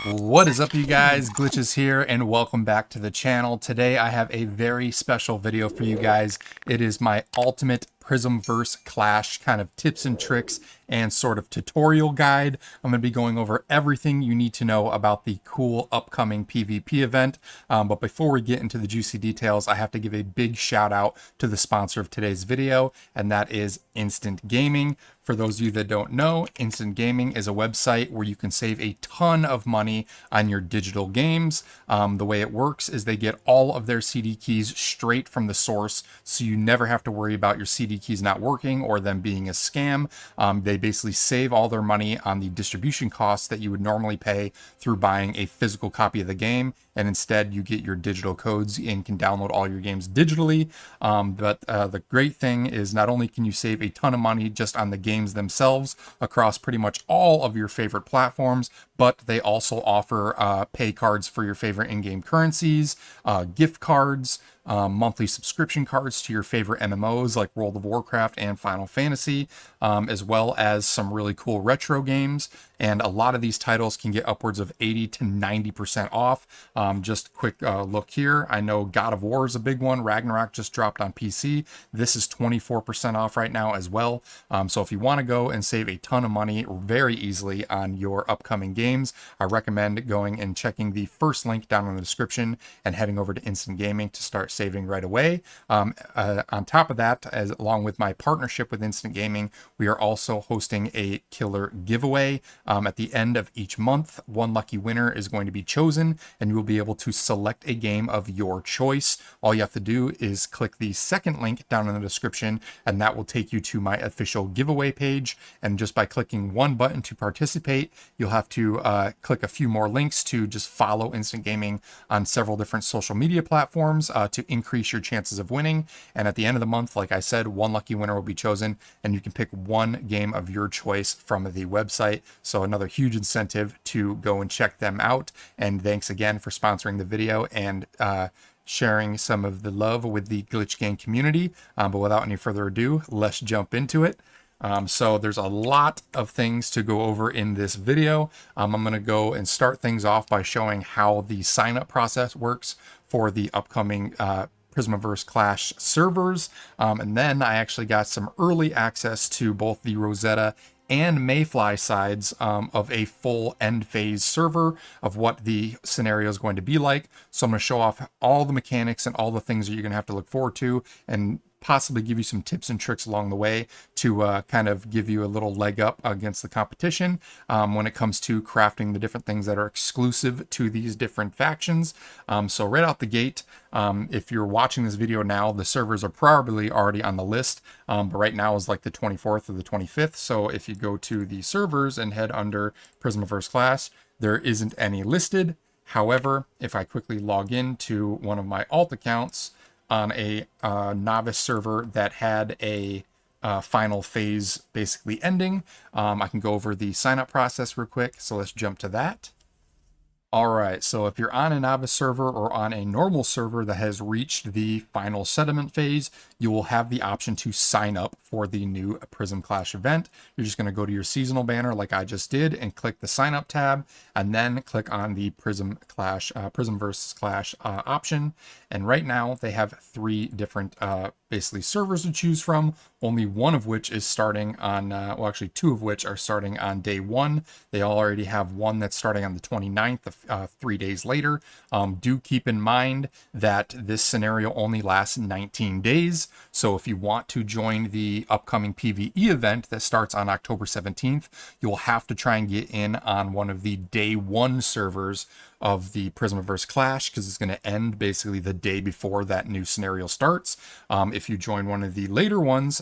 What is up, you guys? Glitchiz here, and welcome back to the channel. Today I have a very special video for you guys. It is my ultimate Prismverse Clash kind of tips and tricks and sort of tutorial guide. I'm going to be going over everything you need to know about the cool upcoming PvP event. But before we get into the juicy details, I have to give a big shout out to the sponsor of today's video, and that is Instant Gaming. For those of you that don't know, Instant Gaming is a website where you can save a ton of money on your digital games. The way it works is they get all of their CD keys straight from the source, so you never have to worry about your CD keys not working or them being a scam. They basically save all their money on the distribution costs that you would normally pay through buying a physical copy of the game, and instead you get your digital codes and can download all your games digitally. But the great thing is not only can you save a ton of money just on the games themselves across pretty much all of your favorite platforms, but they also offer pay cards for your favorite in-game currencies, gift cards, monthly subscription cards to your favorite MMOs like World of Warcraft and Final Fantasy, as well as some really cool retro games. And a lot of these titles can get upwards of 80 to 90% off. Just quick look here. I know God of War is a big one. Ragnarok just dropped on PC. This is 24% off right now as well. So if you want to go and save a ton of money very easily on your upcoming games, I recommend going and checking the first link down in the description and heading over to Instant Gaming to start saving right away. On top of that, along with my partnership with Instant Gaming, we are also hosting a killer giveaway. At the end of each month, one lucky winner is going to be chosen, and you will be able to select a game of your choice. All you have to do is click the second link down in the description, and that will take you to my official giveaway page. And just by clicking one button to participate, you'll have to click a few more links to just follow Instant Gaming on several different social media platforms to increase your chances of winning. And at the end of the month, like I said, one lucky winner will be chosen, and you can pick one game of your choice from the website. So another huge incentive to go and check them out. And thanks again for sponsoring the video and sharing some of the love with the Glitch Gang community. But without any further ado, let's jump into it. So there's a lot of things to go over in this video. I'm going to go and start things off by showing how the sign up process works for the upcoming Prismverse Clash servers. And then I actually got some early access to both the Rosetta and Mayfly sides of a full end phase server of what the scenario is going to be like. So I'm going to show off all the mechanics and all the things that you're going to have to look forward to, and possibly give you some tips and tricks along the way to kind of give you a little leg up against the competition when it comes to crafting the different things that are exclusive to these different factions. So right out the gate, if you're watching this video now, the servers are probably already on the list, but right now is like the 24th or the 25th. So if you go to the servers and head under Prismverse Clash, there isn't any listed. However, if I quickly log in to one of my alt accounts on a novice server that had a final phase basically ending, I can go over the sign up process real quick. So let's jump to that. All right, so if you're on a novice server or on a normal server that has reached the final settlement phase, you will have the option to sign up for the new Prism Clash event. You're just going to go to your seasonal banner like I just did and click the sign up tab, and then click on the Prismverse Clash option. And right now they have three different basically servers to choose from, only one of which is starting on, well, actually two of which are starting on day one. They already have one that's starting on the 29th, 3 days later. Do keep in mind that this scenario only lasts 19 days. So if you want to join the upcoming PvE event that starts on October 17th, you'll have to try and get in on one of the day one servers of the Prismverse Clash, because it's going to end basically the day before that new scenario starts. If you join one of the later ones,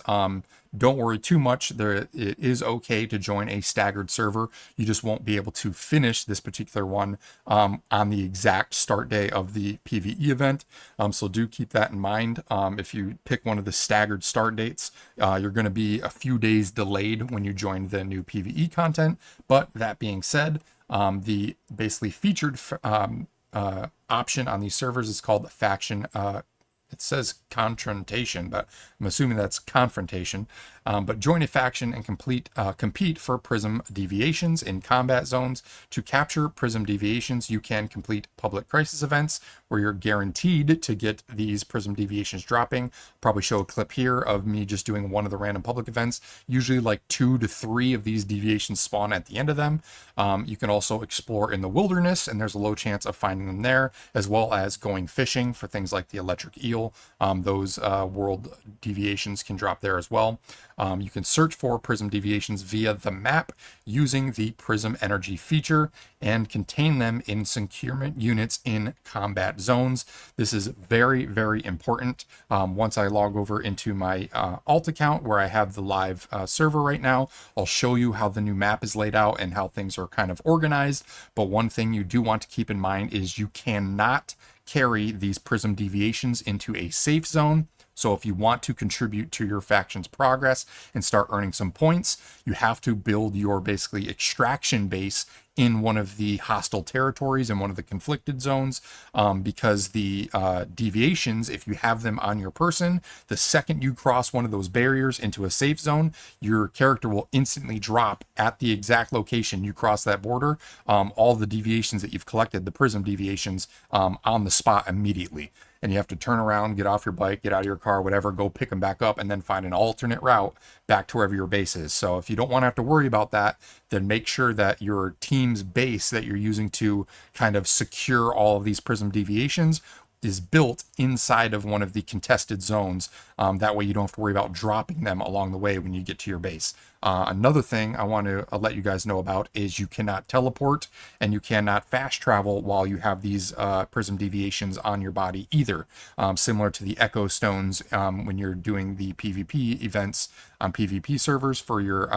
don't worry too much. It is okay to join a staggered server. You just won't be able to finish this particular one on the exact start day of the PvE event. So do keep that in mind. If you pick one of the staggered start dates, you're going to be a few days delayed when you join the new PvE content. But that being said, the basically featured option on these servers is called faction. It says confrontation, but I'm assuming that's confrontation. But join a faction and compete for Prism Deviations in combat zones. To capture Prism Deviations, you can complete public crisis events where you're guaranteed to get these Prism Deviations dropping. Probably show a clip here of me just doing one of the random public events. Usually like 2 to 3 of these deviations spawn at the end of them. You can also explore in the wilderness, and there's a low chance of finding them there, as well as going fishing for things like the electric eel. Those world deviations can drop there as well. You can search for Prism Deviations via the map using the Prism Energy feature and contain them in securement units in combat zones. This is very, very important. Once I log over into my alt account where I have the live server right now, I'll show you how the new map is laid out and how things are kind of organized. But one thing you do want to keep in mind is you cannot carry these Prism Deviations into a safe zone. So if you want to contribute to your faction's progress and start earning some points, you have to build your basically extraction base in one of the hostile territories, in one of the conflicted zones, because the deviations, if you have them on your person, the second you cross one of those barriers into a safe zone, your character will instantly drop at the exact location you cross that border, all the deviations that you've collected, the Prism Deviations, on the spot immediately. And you have to turn around, get off your bike, get out of your car, whatever, go pick them back up, and then find an alternate route back to wherever your base is. So if you don't want to have to worry about that, then make sure that your team's base that you're using to kind of secure all of these Prism Deviations is built inside of one of the contested zones. That way you don't have to worry about dropping them along the way when you get to your base. Another thing I want to let you guys know about is you cannot teleport and you cannot fast travel while you have these Prism Deviations on your body either. Similar to the Echo Stones when you're doing the PvP events on PvP servers for your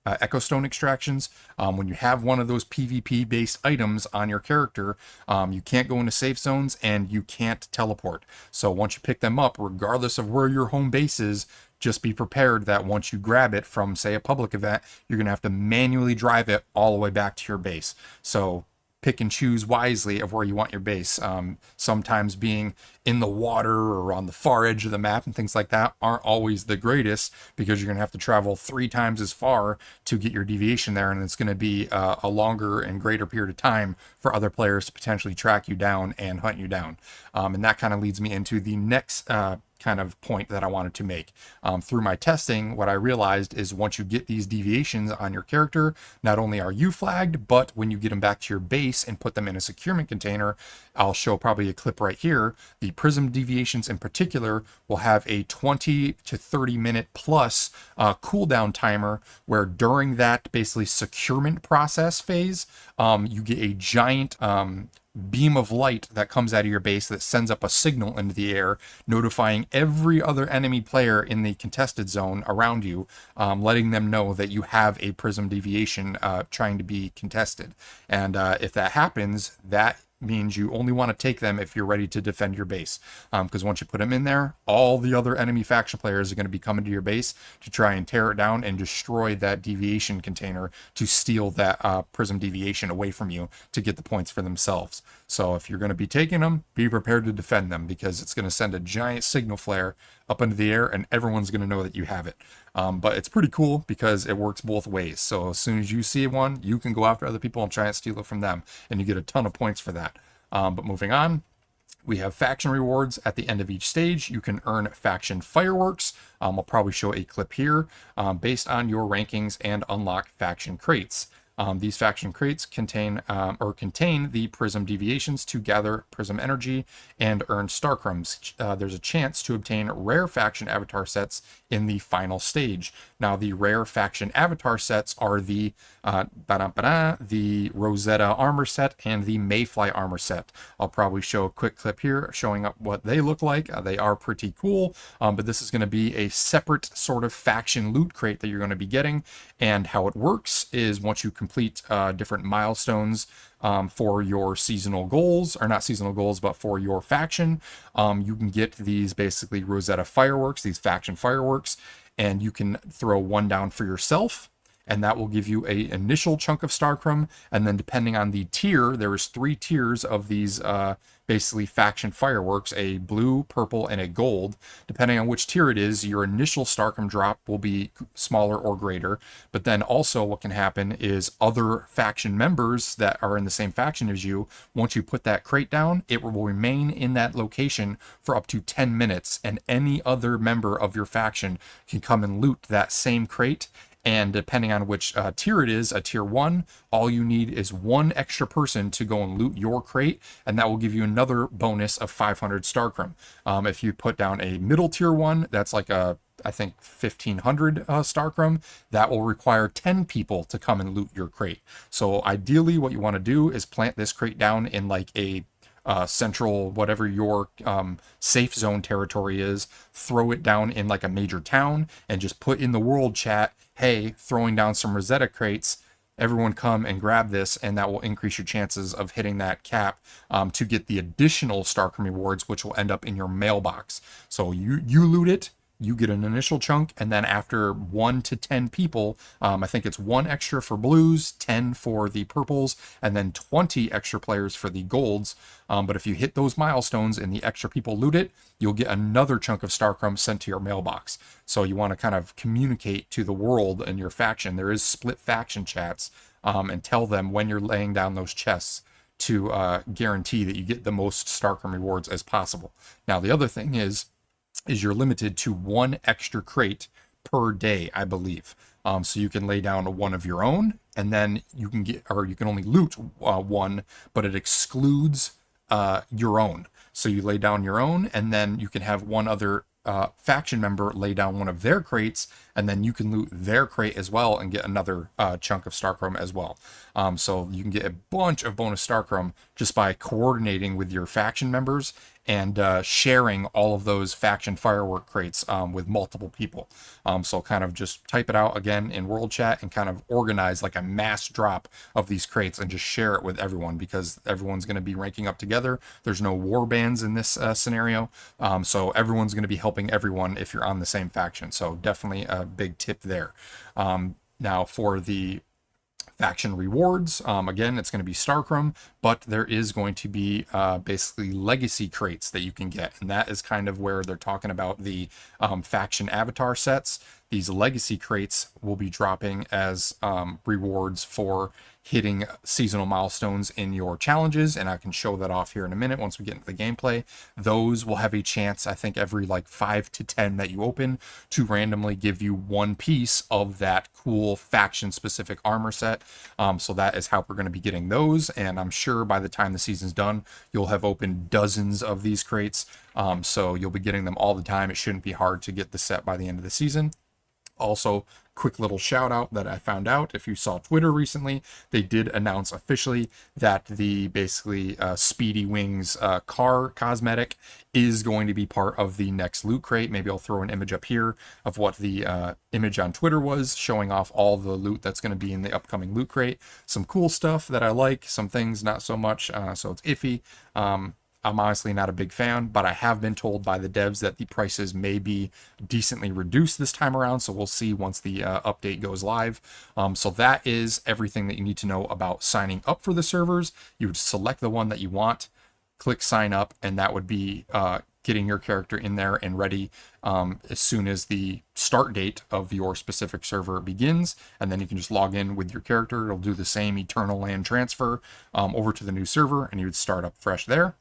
Echo Stone extractions. When you have one of those PvP based items on your character, you can't go into safe zones and you can't teleport. So once you pick them up, regardless of where your home base is, just be prepared that once you grab it from, say, a public event, you're going to have to manually drive it all the way back to your base. So pick and choose wisely of where you want your base. Sometimes being in the water or on the far edge of the map and things like that aren't always the greatest, because you're going to have to travel 3 times as far to get your deviation there, and it's going to be a longer and greater period of time for other players to potentially track you down and hunt you down. And that kind of leads me into the next kind of point that I wanted to make. Through my testing, what I realized is once you get these deviations on your character, not only are you flagged, but when you get them back to your base and put them in a securement container, I'll show probably a clip right here, the Prism Deviations in particular will have a 20 to 30 minute plus cooldown timer, where during that basically securement process phase, you get a giant beam of light that comes out of your base that sends up a signal into the air, notifying every other enemy player in the contested zone around you, letting them know that you have a Prism Deviation trying to be contested. And if that happens, that means you only want to take them if you're ready to defend your base, because once you put them in there, all the other enemy faction players are going to be coming to your base to try and tear it down and destroy that deviation container to steal that Prism Deviation away from you to get the points for themselves. So if you're going to be taking them, be prepared to defend them, because it's going to send a giant signal flare up into the air and everyone's going to know that you have it. But it's pretty cool because it works both ways. So as soon as you see one, you can go after other people and try and steal it from them, and you get a ton of points for that. But moving on, we have faction rewards at the end of each stage. You can earn faction fireworks. I'll probably show a clip here based on your rankings, and unlock faction crates. These faction crates contain the Prism Deviations to gather Prism Energy and earn Star Crumbs. There's a chance to obtain rare faction avatar sets in the final stage. Now, the rare faction avatar sets are the Rosetta armor set and the Mayfly armor set. I'll probably show a quick clip here showing up what they look like. They are pretty cool, but this is going to be a separate sort of faction loot crate that you're going to be getting. And how it works is once you complete different milestones for your seasonal goals, or not seasonal goals, but for your faction, you can get these basically Rosetta fireworks, these faction fireworks, and you can throw one down for yourself, and that will give you a initial chunk of Starcrum. And then depending on the tier, there is 3 tiers of these basically faction fireworks, a blue, purple, and a gold. Depending on which tier it is, your initial Starcrum drop will be smaller or greater. But then also what can happen is other faction members that are in the same faction as you, once you put that crate down, it will remain in that location for up to 10 minutes, and any other member of your faction can come and loot that same crate. And depending on which tier it is, a tier 1, all you need is 1 extra person to go and loot your crate, and that will give you another bonus of 500 Starcrum. If you put down a middle tier 1, that's like I think 1500 Starcrum, that will require 10 people to come and loot your crate. So ideally what you want to do is plant this crate down in like a central, whatever your safe zone territory is, throw it down in like a major town, and just put in the world chat, hey, throwing down some Rosetta crates, everyone come and grab this, and that will increase your chances of hitting that cap to get the additional Starcrum rewards, which will end up in your mailbox. So you loot it, you get an initial chunk, and then after 1 to 10 people, I think it's 1 extra for blues, 10 for the purples, and then 20 extra players for the golds. But if you hit those milestones and the extra people loot it, you'll get another chunk of Starcrum sent to your mailbox. So you want to kind of communicate to the world and your faction. There is split faction chats, and tell them when you're laying down those chests to guarantee that you get the most Starcrum rewards as possible. Now, the other thing is you're limited to 1 extra crate per day, I believe. So you can lay down 1 of your own, and then you can get, or you can only loot 1, but it excludes your own. So you lay down your own, and then you can have 1 other faction member lay down 1 of their crates, and then you can loot their crate as well and get another chunk of Starcrum as well. So you can get a bunch of bonus Starcrum just by coordinating with your faction members and sharing all of those faction firework crates with multiple people. So kind of just type it out again in world chat and kind of organize like a mass drop of these crates and just share it with everyone, because everyone's going to be ranking up together. There's no war bands in this scenario. So everyone's going to be helping everyone if you're on the same faction. So definitely a big tip there. Now for the faction rewards, again, it's going to be Starcrum, but there is going to be basically legacy crates that you can get, and that is kind of where they're talking about the faction avatar sets. These legacy crates will be dropping as rewards for hitting seasonal milestones in your challenges, and I can show that off here in a minute once we get into the gameplay. Those will have a chance, I think every like 5 to 10 that you open, to randomly give you 1 piece of that cool faction specific armor set. So that is how we're going to be getting those, and I'm sure by the time the season's done you'll have opened dozens of these crates, so you'll be getting them all the time. It shouldn't be hard to get the set by the end of the season. Also, quick little shout out that I found out, if you saw Twitter recently, they did announce officially that the basically Speedy Wings car cosmetic is going to be part of the next loot crate. Maybe I'll throw an image up here of what the image on Twitter was, showing off all the loot that's going to be in the upcoming loot crate. Some cool stuff that I like, some things not so much, so it's iffy. I'm honestly not a big fan, but I have been told by the devs that the prices may be decently reduced this time around, so we'll see once the update goes live. So that is everything that you need to know about signing up for the servers. You would select the one that you want, click sign up, and that would be getting your character in there and ready as soon as the start date of your specific server begins, and then you can just log in with your character. It'll do the same Eternal Land transfer over to the new server, and you would start up fresh there.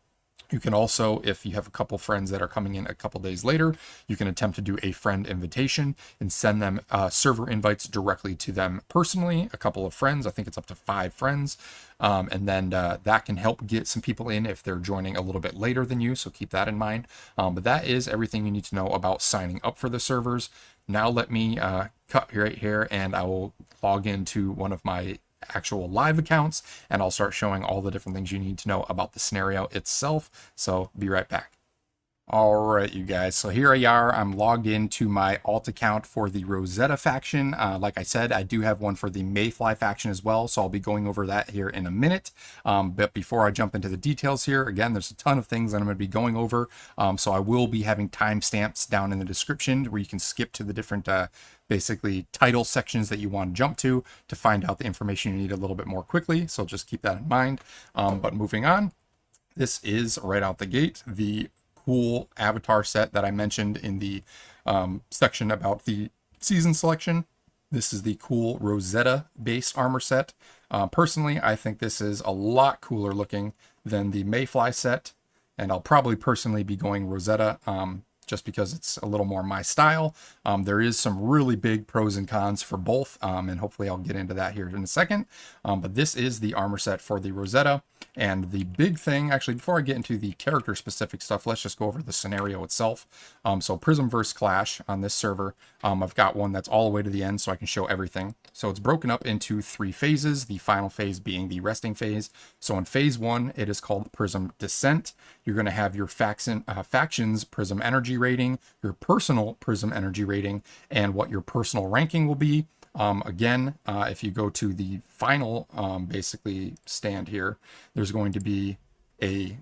You can also, if you have a couple friends that are coming in a couple days later, you can attempt to do a friend invitation and send them server invites directly to them personally. A couple of friends, I think it's up to 5 friends. And then that can help get some people in if they're joining a little bit later than you, so keep that in mind. But that is everything you need to know about signing up for the servers. Now let me cut right here, and I will log into one of my actual live accounts, and I'll start showing all the different things you need to know about the scenario itself. So be right back. All right, you guys, so here I are. I'm logged into my alt account for the Rosetta faction. Like I said, I do have one for the Mayfly faction as well, so I'll be going over that here in a minute. But before I jump into the details here, again, there's a ton of things that I'm going to be going over, so I will be having timestamps down in the description where you can skip to the different basically title sections that you want to jump to find out the information you need a little bit more quickly. So just keep that in mind. But moving on, this is right out the gate the cool avatar set that I mentioned in the section about the season selection. This is the cool Rosetta based armor set. Personally, I think this is a lot cooler looking than the Mayfly set, and I'll probably personally be going Rosetta just because it's a little more my style. There is some really big pros and cons for both, and hopefully I'll get into that here in a second. But this is the armor set for the Rosetta. And the big thing, actually, before I get into the character specific stuff, let's just go over the scenario itself. So Prismverse Clash on this server, I've got one that's all the way to the end so I can show everything. So it's broken up into 3 phases, the final phase being the resting phase. So in phase 1, it is called Prism Descent. You're going to have your factions Prism Energy rating, your personal Prism Energy rating, and what your personal ranking will be. Again, if you go to the final basically stand here, there's going to be a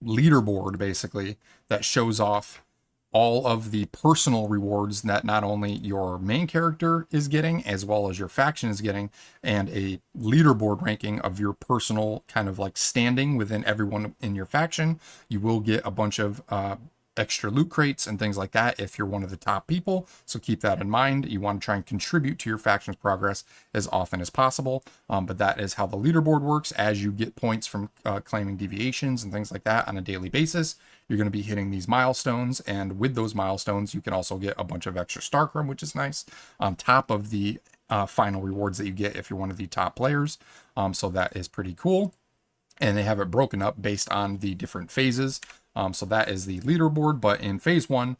leaderboard basically that shows off all of the personal rewards that not only your main character is getting as well as your faction is getting, and a leaderboard ranking of your personal kind of like standing within everyone in your faction. You will get a bunch of extra loot crates and things like that if you're one of the top people, so keep that in mind. You want to try and contribute to your faction's progress as often as possible, but that is how the leaderboard works. As you get points from claiming deviations and things like that on a daily basis, you're going to be hitting these milestones, and with those milestones you can also get a bunch of extra Starcrum, which is nice, on top of the final rewards that you get if you're one of the top players. So that is pretty cool, and they have it broken up based on the different phases. So that is the leaderboard, but in phase 1,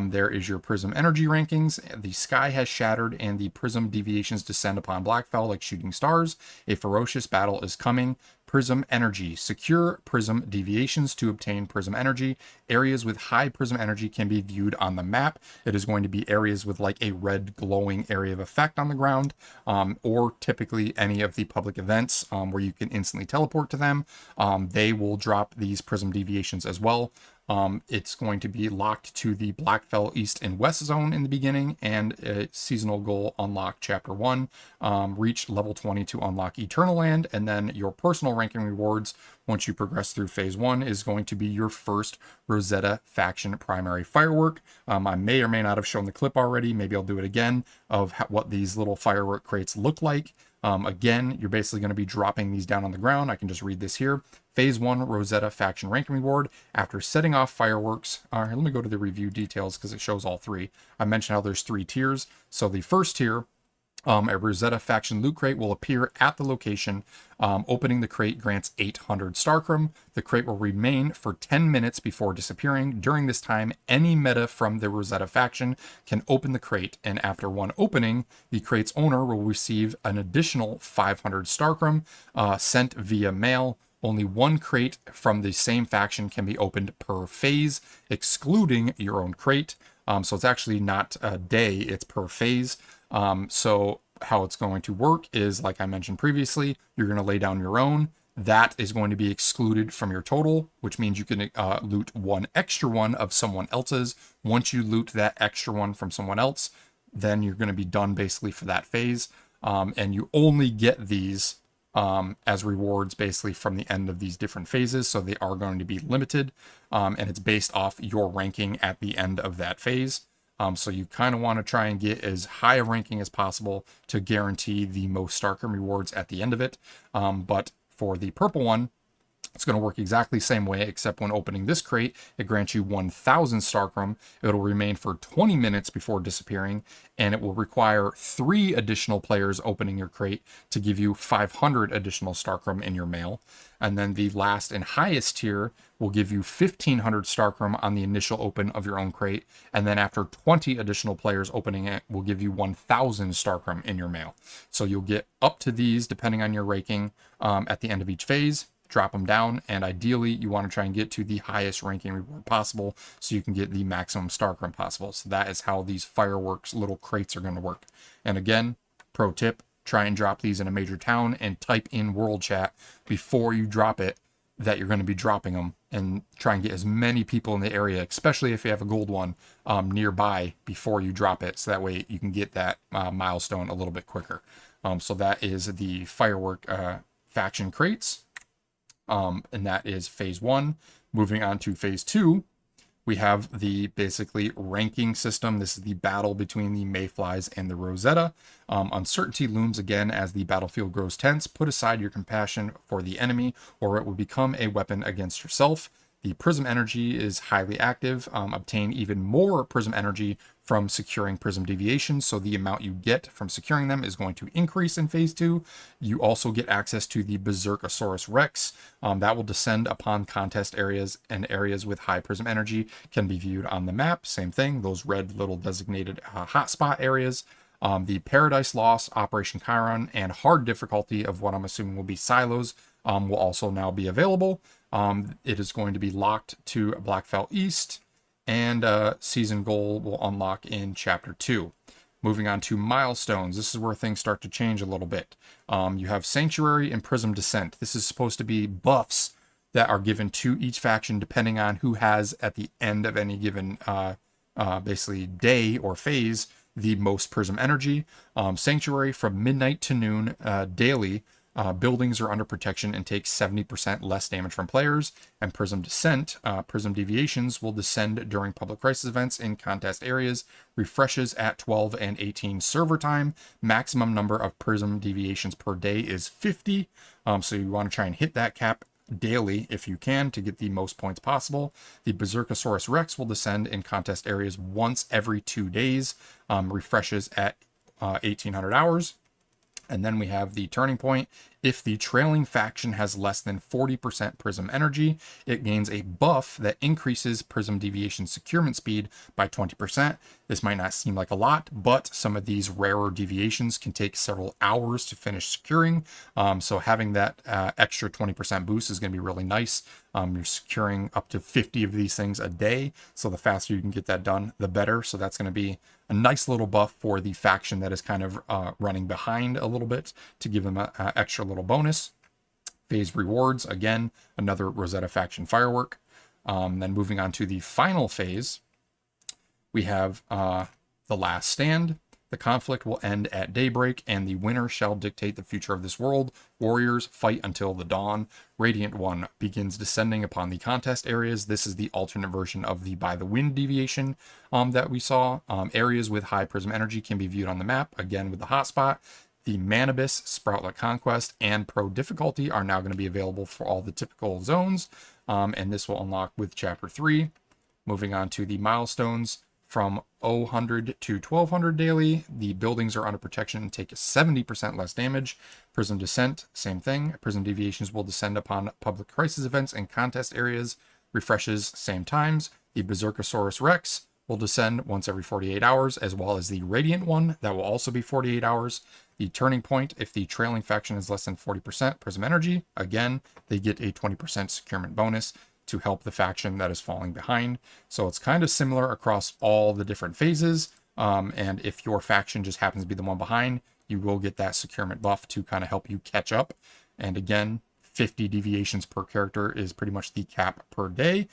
there is your Prism Energy rankings. The sky has shattered and the Prism deviations descend upon Blackfell like shooting stars. A ferocious battle is coming. Prism Energy. Secure Prism deviations to obtain Prism Energy. Areas with high Prism Energy can be viewed on the map. It is going to be areas with like a red glowing area of effect on the ground, or typically any of the public events where you can instantly teleport to them. They will drop these Prism deviations as well. It's going to be locked to the Blackfell East and West zone in the beginning, and a seasonal goal unlock chapter 1, reach level 20 to unlock Eternal Land, and then your personal ranking rewards once you progress through phase 1 is going to be your first Rosetta faction primary firework. I may or may not have shown the clip already, maybe I'll do it again, of what these little firework crates look like. Again, you're basically going to be dropping these down on the ground. I can just read this here. Phase 1 Rosetta faction ranking reward. After setting off fireworks, let me go to the review details because it shows all 3. I mentioned how there's 3 tiers. So the first tier, a Rosetta faction loot crate will appear at the location. Opening the crate grants 800 Starcrum. The crate will remain for 10 minutes before disappearing. During this time, any meta from the Rosetta faction can open the crate, and after one opening, the crate's owner will receive an additional 500 Starcrum sent via mail. Only one crate from the same faction can be opened per phase, excluding your own crate. So it's actually not a day, it's per phase. So how it's going to work is, like I mentioned previously, you're going to lay down your own. That is going to be excluded from your total, which means you can loot one extra one of someone else's. Once you loot that extra one from someone else, then you're going to be done basically for that phase. And you only get these as rewards basically from the end of these different phases, so they are going to be limited, and it's based off your ranking at the end of that phase. So you kind of want to try and get as high a ranking as possible to guarantee the most Starcrum rewards at the end of it. But for the purple one, it's going to work exactly the same way, except when opening this crate, it grants you 1,000 Starcrum. It'll remain for 20 minutes before disappearing, and it will require 3 additional players opening your crate to give you 500 additional Starcrum in your mail. And then the last and highest tier will give you 1,500 Starcrum on the initial open of your own crate, and then after 20 additional players opening it, will give you 1,000 Starcrum in your mail. So you'll get up to these, depending on your ranking, at the end of each phase. Drop them down, and ideally you want to try and get to the highest ranking reward possible so you can get the maximum Starcrum possible. So that is how these fireworks little crates are going to work. And again, pro tip, try and drop these in a major town and type in world chat before you drop it that you're going to be dropping them, and try and get as many people in the area, especially if you have a gold one nearby before you drop it, so that way you can get that milestone a little bit quicker. So that is the firework faction crates, and that is phase 1. Moving on to phase 2, we have the basically ranking system. This is the battle between the Mayflies and the Rosetta. Uncertainty looms again as the battlefield grows tense. Put aside your compassion for the enemy, or it will become a weapon against yourself. The Prism energy is highly active. Obtain even more Prism energy from securing Prism Deviations, so the amount you get from securing them is going to increase in phase 2. You also get access to the Berserkosaurus Rex. That will descend upon contest areas, and areas with high Prism energy can be viewed on the map. Same thing, those red little designated hotspot areas. The Paradise Lost, Operation Chiron, and hard difficulty of what I'm assuming will be silos will also now be available. It is going to be locked to Blackfell East, and season goal will unlock in chapter 2. Moving on to milestones, this is where things start to change a little bit. You have Sanctuary and Prism Descent. This is supposed to be buffs that are given to each faction depending on who has at the end of any given basically day or phase the most Prism energy. Sanctuary from midnight to noon daily. Buildings are under protection and take 70% less damage from players. And Prism Descent, Prism Deviations will descend during public crisis events in contest areas. Refreshes at 12 and 18 server time. Maximum number of Prism Deviations per day is 50. So you want to try and hit that cap daily if you can to get the most points possible. The Berserkosaurus Rex will descend in contest areas once every 2 days. Refreshes at 1800 hours. And then we have the turning point. If the trailing faction has less than 40% Prism energy, it gains a buff that increases Prism Deviation securement speed by 20%. This might not seem like a lot, but some of these rarer deviations can take several hours to finish securing. So having that extra 20% boost is going to be really nice. You're securing up to 50 of these things a day. So the faster you can get that done, the better. So that's going to be a nice little buff for the faction that is kind of running behind a little bit to give them an extra little bonus. Phase rewards, again, another Rosetta faction firework. Then moving on to the final phase, we have the last stand. The conflict will end at daybreak, and the winner shall dictate the future of this world. Warriors fight until the dawn. Radiant One begins descending upon the contest areas. This is the alternate version of the By the Wind deviation that we saw. Areas with high Prism energy can be viewed on the map, again with the hotspot. The Manibus, Sproutlet Conquest, and Pro difficulty are now going to be available for all the typical zones, and this will unlock with Chapter 3. Moving on to the milestones. From 000 to 1200 daily, the buildings are under protection and take 70% less damage. Prism Descent, same thing. Prism Deviations will descend upon public crisis events and contest areas. Refreshes, same times. The Berserkosaurus Rex will descend once every 48 hours, as well as the Radiant One, that will also be 48 hours. The turning point, if the trailing faction is less than 40% Prism energy, again, they get a 20% securement bonus to help the faction that is falling behind. So it's kind of similar across all the different phases. And if your faction just happens to be the one behind, you will get that securement buff to kind of help you catch up. And again, 50 deviations per character is pretty much the cap per day.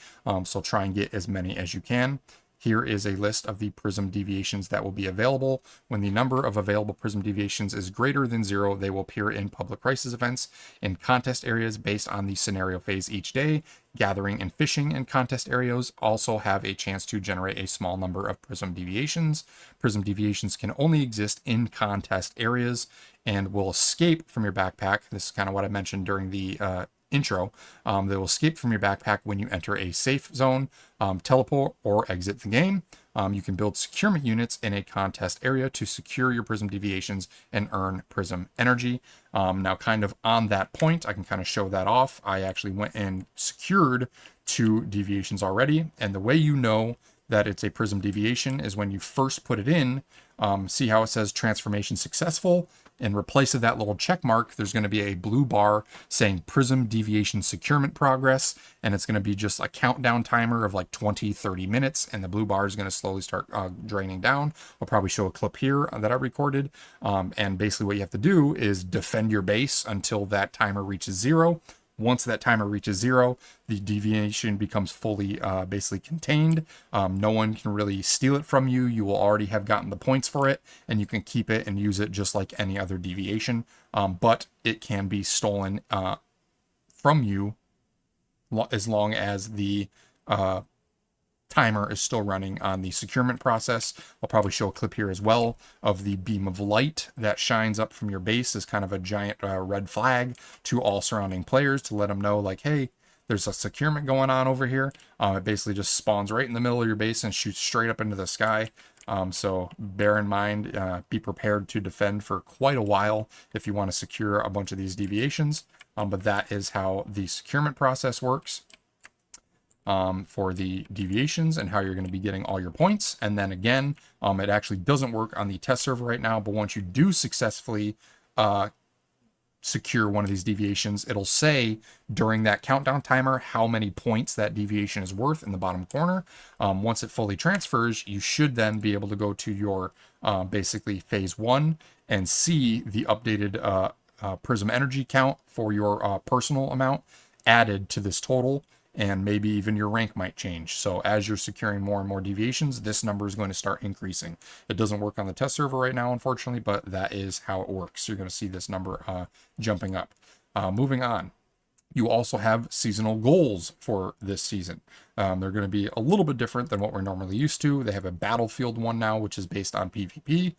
So try and get as many as you can. Here is a list of the Prism Deviations that will be available. When the number of available Prism Deviations is greater than 0, they will appear in public crisis events in contest areas based on the scenario phase each day. Gathering and fishing in contest areas also have a chance to generate a small number of Prism Deviations. Prism Deviations can only exist in contest areas and will escape from your backpack. This is kind of what I mentioned during the intro. They will escape from your backpack when you enter a safe zone, teleport, or exit the game. You can build securement units in a contest area to secure your Prism Deviations and earn Prism energy. Now, kind of on that point, I can kind of show that off. I actually went and secured 2 deviations already, and the way you know that it's a Prism Deviation is when you first put it in. See how it says transformation successful? In replace of that little check mark, there's going to be a blue bar saying Prism Deviation Securement Progress, and it's going to be just a countdown timer of like 20-30 minutes, and the blue bar is going to slowly start draining down. I'll probably show a clip here that I recorded, and basically what you have to do is defend your base until that timer reaches 0. Once that timer reaches 0, the deviation becomes fully basically contained. No one can really steal it from you. You will already have gotten the points for it, and you can keep it and use it just like any other deviation. But it can be stolen from you as long as the timer is still running on the securement process. I'll probably show a clip here as well of the beam of light that shines up from your base as kind of a giant red flag to all surrounding players to let them know, like, hey, there's a securement going on over here. It basically just spawns right in the middle of your base and shoots straight up into the sky. So bear in mind, be prepared to defend for quite a while if you want to secure a bunch of these deviations. But that is how the securement process works. For the deviations and how you're going to be getting all your points. And then again, it actually doesn't work on the test server right now, but once you do successfully secure one of these deviations, it'll say during that countdown timer how many points that deviation is worth in the bottom corner. Once it fully transfers, you should then be able to go to your basically phase 1 and see the updated Prism energy count for your personal amount added to this total. And maybe even your rank might change. So as you're securing more and more deviations, this number is going to start increasing. It doesn't work on the test server right now, unfortunately, but that is how it works. You're going to see this number jumping up. Moving on. You also have seasonal goals for this season. They're going to be a little bit different than what we're normally used to. They have a battlefield one now, which is based on PvP.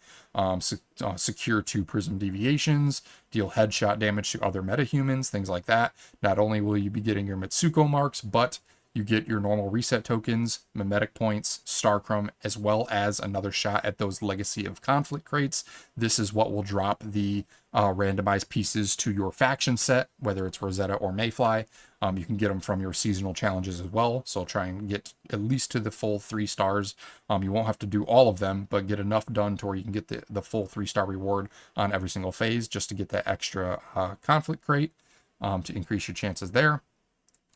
Secure 2 Prism deviations, deal headshot damage to other metahumans, things like that. Not only will you be getting your Mitsuko marks, but you get your normal reset tokens, mimetic points, Starcrum, as well as another shot at those Legacy of Conflict crates. This is what will drop the randomized pieces to your faction set, whether it's Rosetta or Mayfly. You can get them from your seasonal challenges as well, so try and get at least to the full 3 stars. You won't have to do all of them, but get enough done to where you can get the full 3-star reward on every single phase just to get that extra conflict crate to increase your chances there.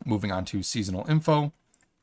Moving on to seasonal info,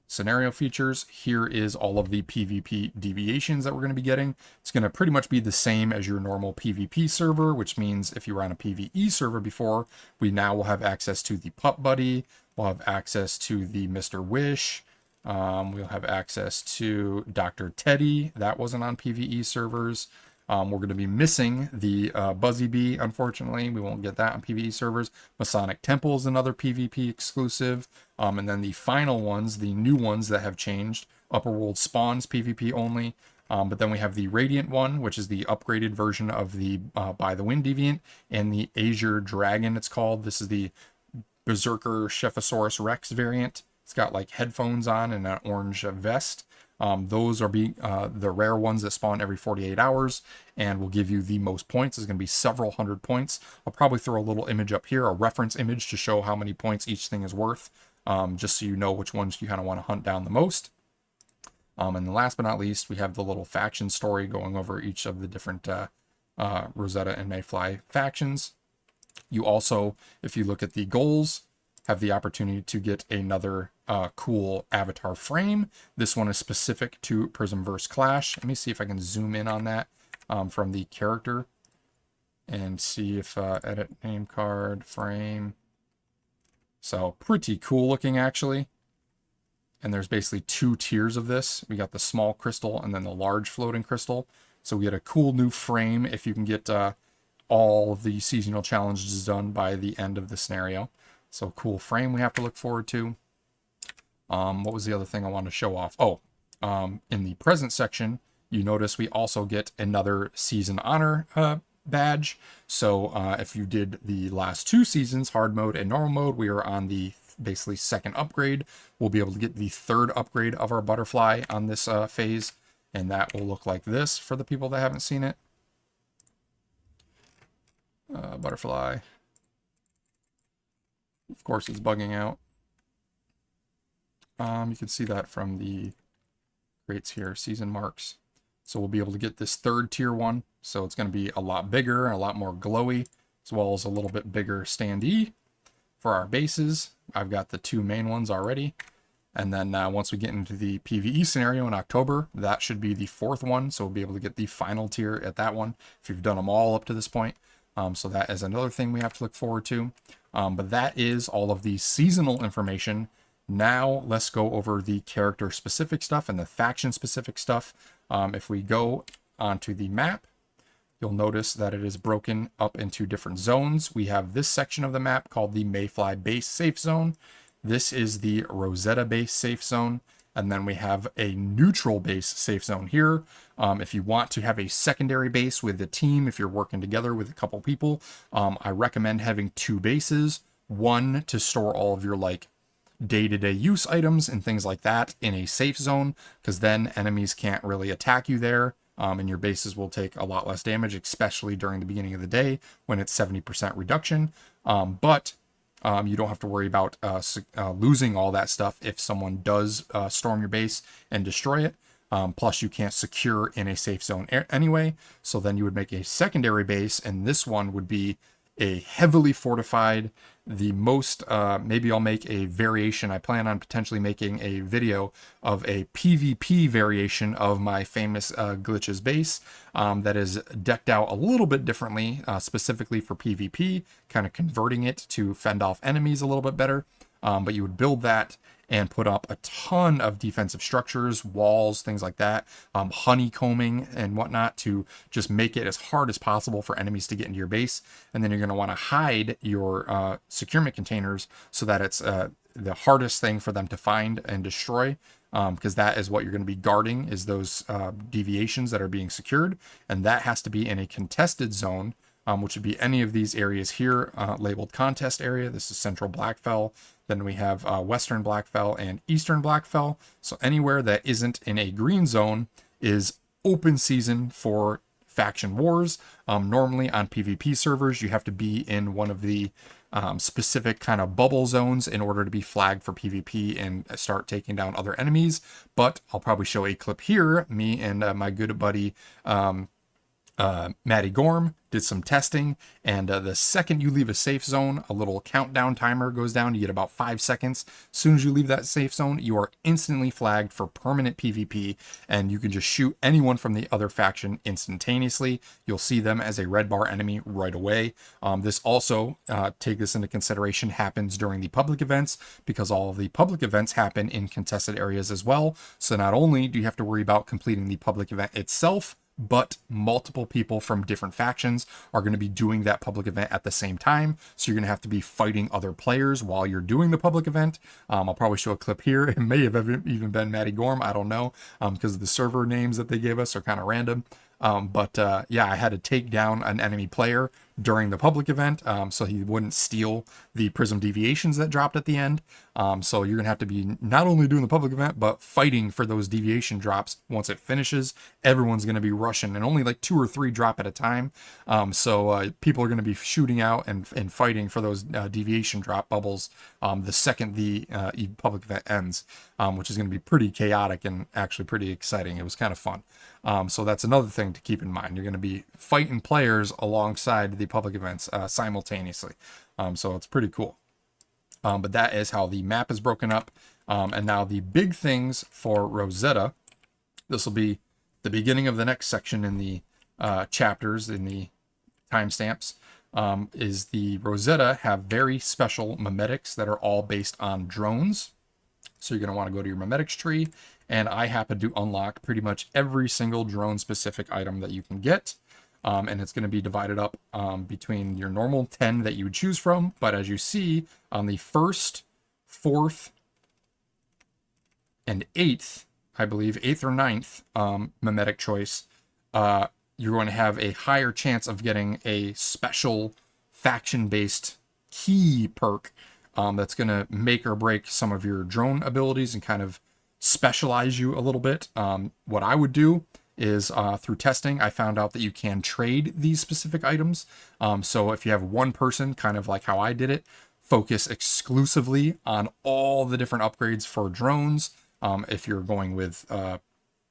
scenario features. Here is all of the PvP deviations that we're going to be getting. It's going to pretty much be the same as your normal PvP server, which means if you were on a PvE server before, we now will have access to the Pup Buddy. We'll have access to the Mr. Wish. We'll have access to Dr. Teddy. That wasn't on PvE servers. We're going to be missing the Buzzy Bee, unfortunately. We won't get that on PvE servers. Masonic Temple is another PvP exclusive. And then the final ones, the new ones that have changed, Upper World Spawns PvP only. But then we have the Radiant one, which is the upgraded version of the By the Wind Deviant, and the Azure Dragon, it's called. This is the Berserker Shephosaurus Rex variant. It's got like headphones on and an orange vest. Those are the rare ones that spawn every 48 hours and will give you the most points. It's going to be several hundred points. I'll probably throw a little image up here, a reference image to show how many points each thing is worth, just so you know which ones you kind of want to hunt down the most. And then last but not least, we have the little faction story going over each of the different Rosetta and Mayfly factions. You also, if you look at the goals, have the opportunity to get another cool avatar frame. This one is specific to Prismverse Clash. Let me see if I can zoom in on that from the character and see if edit name card frame. So pretty cool looking actually. And there's basically 2 tiers of this. We got the small crystal and then the large floating crystal. So we get a cool new frame if you can get all of the seasonal challenges done by the end of the scenario. So cool frame we have to look forward to. What was the other thing I wanted to show off? Oh, in the present section, you notice we also get another season honor badge. So if you did the last 2 seasons, hard mode and normal mode, we are on the basically 2nd upgrade. We'll be able to get the 3rd upgrade of our butterfly on this phase. And that will look like this for the people that haven't seen it. Butterfly. Of course, it's bugging out. You can see that from the crates here, season marks. So we'll be able to get this 3rd tier one. So it's going to be a lot bigger and a lot more glowy, as well as a little bit bigger standee for our bases. I've got the 2 main ones already. And then once we get into the PvE scenario in October, that should be the 4th one. So we'll be able to get the final tier at that one if you've done them all up to this point. So that is another thing we have to look forward to. But that is all of the seasonal information. Now let's go over the character specific stuff and the faction specific stuff. If we go onto the map, you'll notice that it is broken up into different zones. We have this section of the map called the Mayfly base safe zone. This is the Rosetta base safe zone. And then we have a neutral base safe zone here. If you want to have a secondary base with a team, if you're working together with a couple people, I recommend having 2 bases. One to store all of your like day-to-day use items and things like that in a safe zone, because then enemies can't really attack you there. And your bases will take a lot less damage, especially during the beginning of the day when it's 70% reduction. But you don't have to worry about losing all that stuff if someone does storm your base and destroy it. Plus, you can't secure in a safe zone anyway. So then you would make a secondary base, and this one would be a heavily fortified, the most, maybe I'll make a variation. I plan on potentially making a video of a PvP variation of my famous Glitchiz base that is decked out a little bit differently, specifically for PvP, kind of converting it to fend off enemies a little bit better. But you would build that and put up a ton of defensive structures, walls, things like that, honeycombing and whatnot to just make it as hard as possible for enemies to get into your base. And then you're going to want to hide your securement containers so that it's the hardest thing for them to find and destroy, because that is what you're going to be guarding, is those deviations that are being secured. And that has to be in a contested zone, which would be any of these areas here, labeled contest area. This is Central Blackfell. Then we have Western Blackfell and Eastern Blackfell. So anywhere that isn't in a green zone is open season for faction wars. Normally on PvP servers, you have to be in one of the specific kind of bubble zones in order to be flagged for PvP and start taking down other enemies. But I'll probably show a clip here. Me and my good buddy Matty Gorm did some testing, and the second you leave a safe zone, a little countdown timer goes down. You get about 5 seconds. As soon as you leave that safe zone, you are instantly flagged for permanent PvP, and you can just shoot anyone from the other faction instantaneously. You'll see them as a red bar enemy right away. This also, take this into consideration, happens during the public events, because all of the public events happen in contested areas as well. So not only do you have to worry about completing the public event itself, but multiple people from different factions are going to be doing that public event at the same time. So you're going to have to be fighting other players while you're doing the public event. I'll probably show a clip here. It may have even been Matty Gorm. I don't know, because the server names that they gave us are kind of random. Yeah, I had to take down an enemy player during the public event, so he wouldn't steal the Prism deviations that dropped at the end. So you're gonna have to be not only doing the public event, but fighting for those deviation drops. Once it finishes, everyone's gonna be rushing, and only like 2 or 3 drop at a time. So people are gonna be shooting out and fighting for those deviation drop bubbles the second the public event ends, which is gonna be pretty chaotic and actually pretty exciting. It was kind of fun. So that's another thing to keep in mind. You're going to be fighting players alongside the public events simultaneously. So it's pretty cool. But that is how the map is broken up. And now the big things for Rosetta, this will be the beginning of the next section in the chapters, in the timestamps, is the Rosetta have very special memetics that are all based on drones. So you're going to want to go to your memetics tree, and I happen to unlock pretty much every single drone specific item that you can get. And it's going to be divided up between your normal 10 that you would choose from. But as you see on the 1st, 4th, and 8th, I believe 8th or 9th memetic choice, you're going to have a higher chance of getting a special faction based key perk that's going to make or break some of your drone abilities and kind of specialize you a little bit. What I would do is through testing, I found out that you can trade these specific items. So if you have one person, kind of like how I did it, focus exclusively on all the different upgrades for drones. If you're going with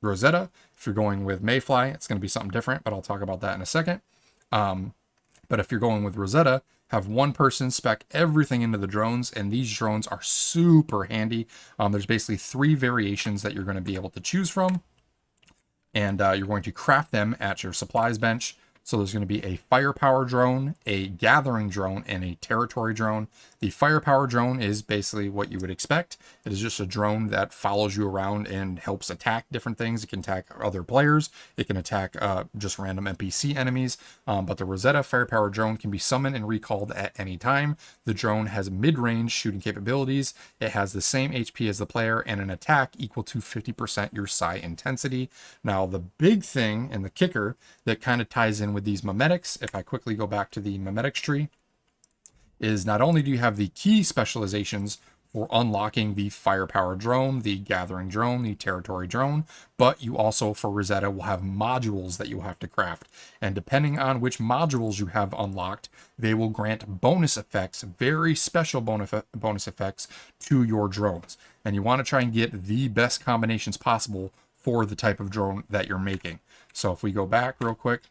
Rosetta, if you're going with Mayfly, it's going to be something different, but I'll talk about that in a second. But if you're going with Rosetta, have one person spec everything into the drones, and these drones are super handy. There's basically 3 variations that you're going to be able to choose from, and you're going to craft them at your supplies bench. So there's going to be a firepower drone, a gathering drone, and a territory drone. The firepower drone is basically what you would expect. It is just a drone that follows you around and helps attack different things. It can attack other players. It can attack just random NPC enemies. But the Rosetta firepower drone can be summoned and recalled at any time. The drone has mid-range shooting capabilities. It has the same HP as the player and an attack equal to 50% your psi intensity. Now, the big thing and the kicker that kind of ties in with these memetics, if I quickly go back to the memetics tree, is not only do you have the key specializations for unlocking the firepower drone, the gathering drone, the territory drone, but you also, for Rosetta, will have modules that you'll have to craft. And depending on which modules you have unlocked, they will grant bonus effects, very special bonus effects to your drones. And you want to try and get the best combinations possible for the type of drone that you're making. So if we go back real quick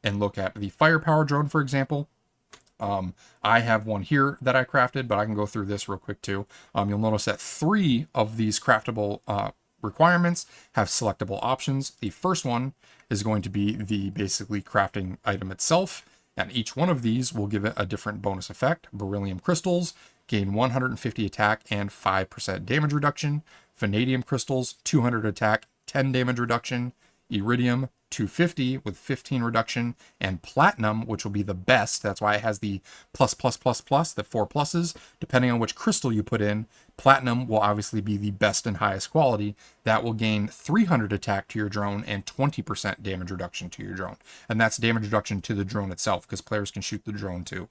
and look at the firepower drone, for example, I have one here that I crafted, but I can go through this real quick too. You'll notice that 3 of these craftable requirements have selectable options. The first one is going to be the basically crafting item itself, and each one of these will give it a different bonus effect. Beryllium crystals gain 150 attack and 5% damage reduction. Vanadium crystals, 200 attack, 10 damage reduction. Iridium, 250 with 15 reduction, and platinum, which will be the best. That's why it has the plus, the 4 pluses. Depending on which crystal you put in, platinum will obviously be the best and highest quality. That will gain 300 attack to your drone and 20% damage reduction to your drone. And that's damage reduction to the drone itself, because players can shoot the drone too.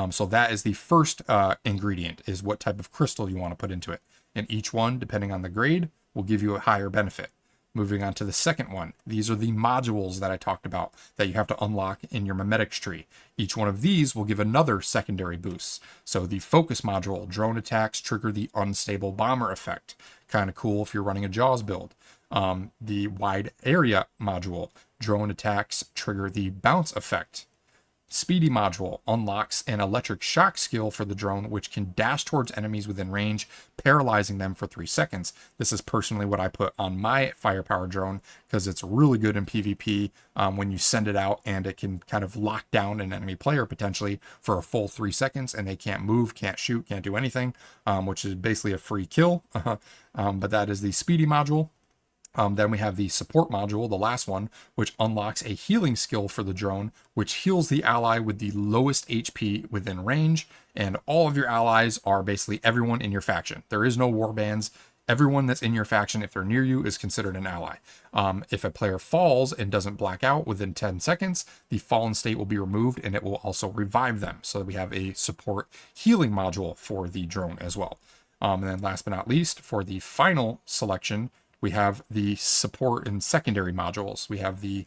So that is the first ingredient, is what type of crystal you want to put into it. And each one, depending on the grade, will give you a higher benefit. Moving on to the second one, these are the modules that I talked about that you have to unlock in your memetics tree. Each one of these will give another secondary boost. So the focus module, drone attacks trigger the unstable bomber effect. Kind of cool if you're running a Jaws build. The wide area module, drone attacks trigger the bounce effect. Speedy module unlocks an electric shock skill for the drone, which can dash towards enemies within range, paralyzing them for 3 seconds. This is personally what I put on my firepower drone because it's really good in PvP when you send it out, and it can kind of lock down an enemy player potentially for a full 3 seconds, and they can't move, can't shoot, can't do anything, which is basically a free kill. But that is the speedy module. Then we have the support module, the last one, which unlocks a healing skill for the drone, which heals the ally with the lowest HP within range. And all of your allies are basically everyone in your faction. There is no warbands. Everyone that's in your faction, if they're near you, is considered an ally. If a player falls and doesn't black out within 10 seconds, the fallen state will be removed, and it will also revive them. So we have a support healing module for the drone as well. And then last but not least, for the final selection, we have the support and secondary modules. We have the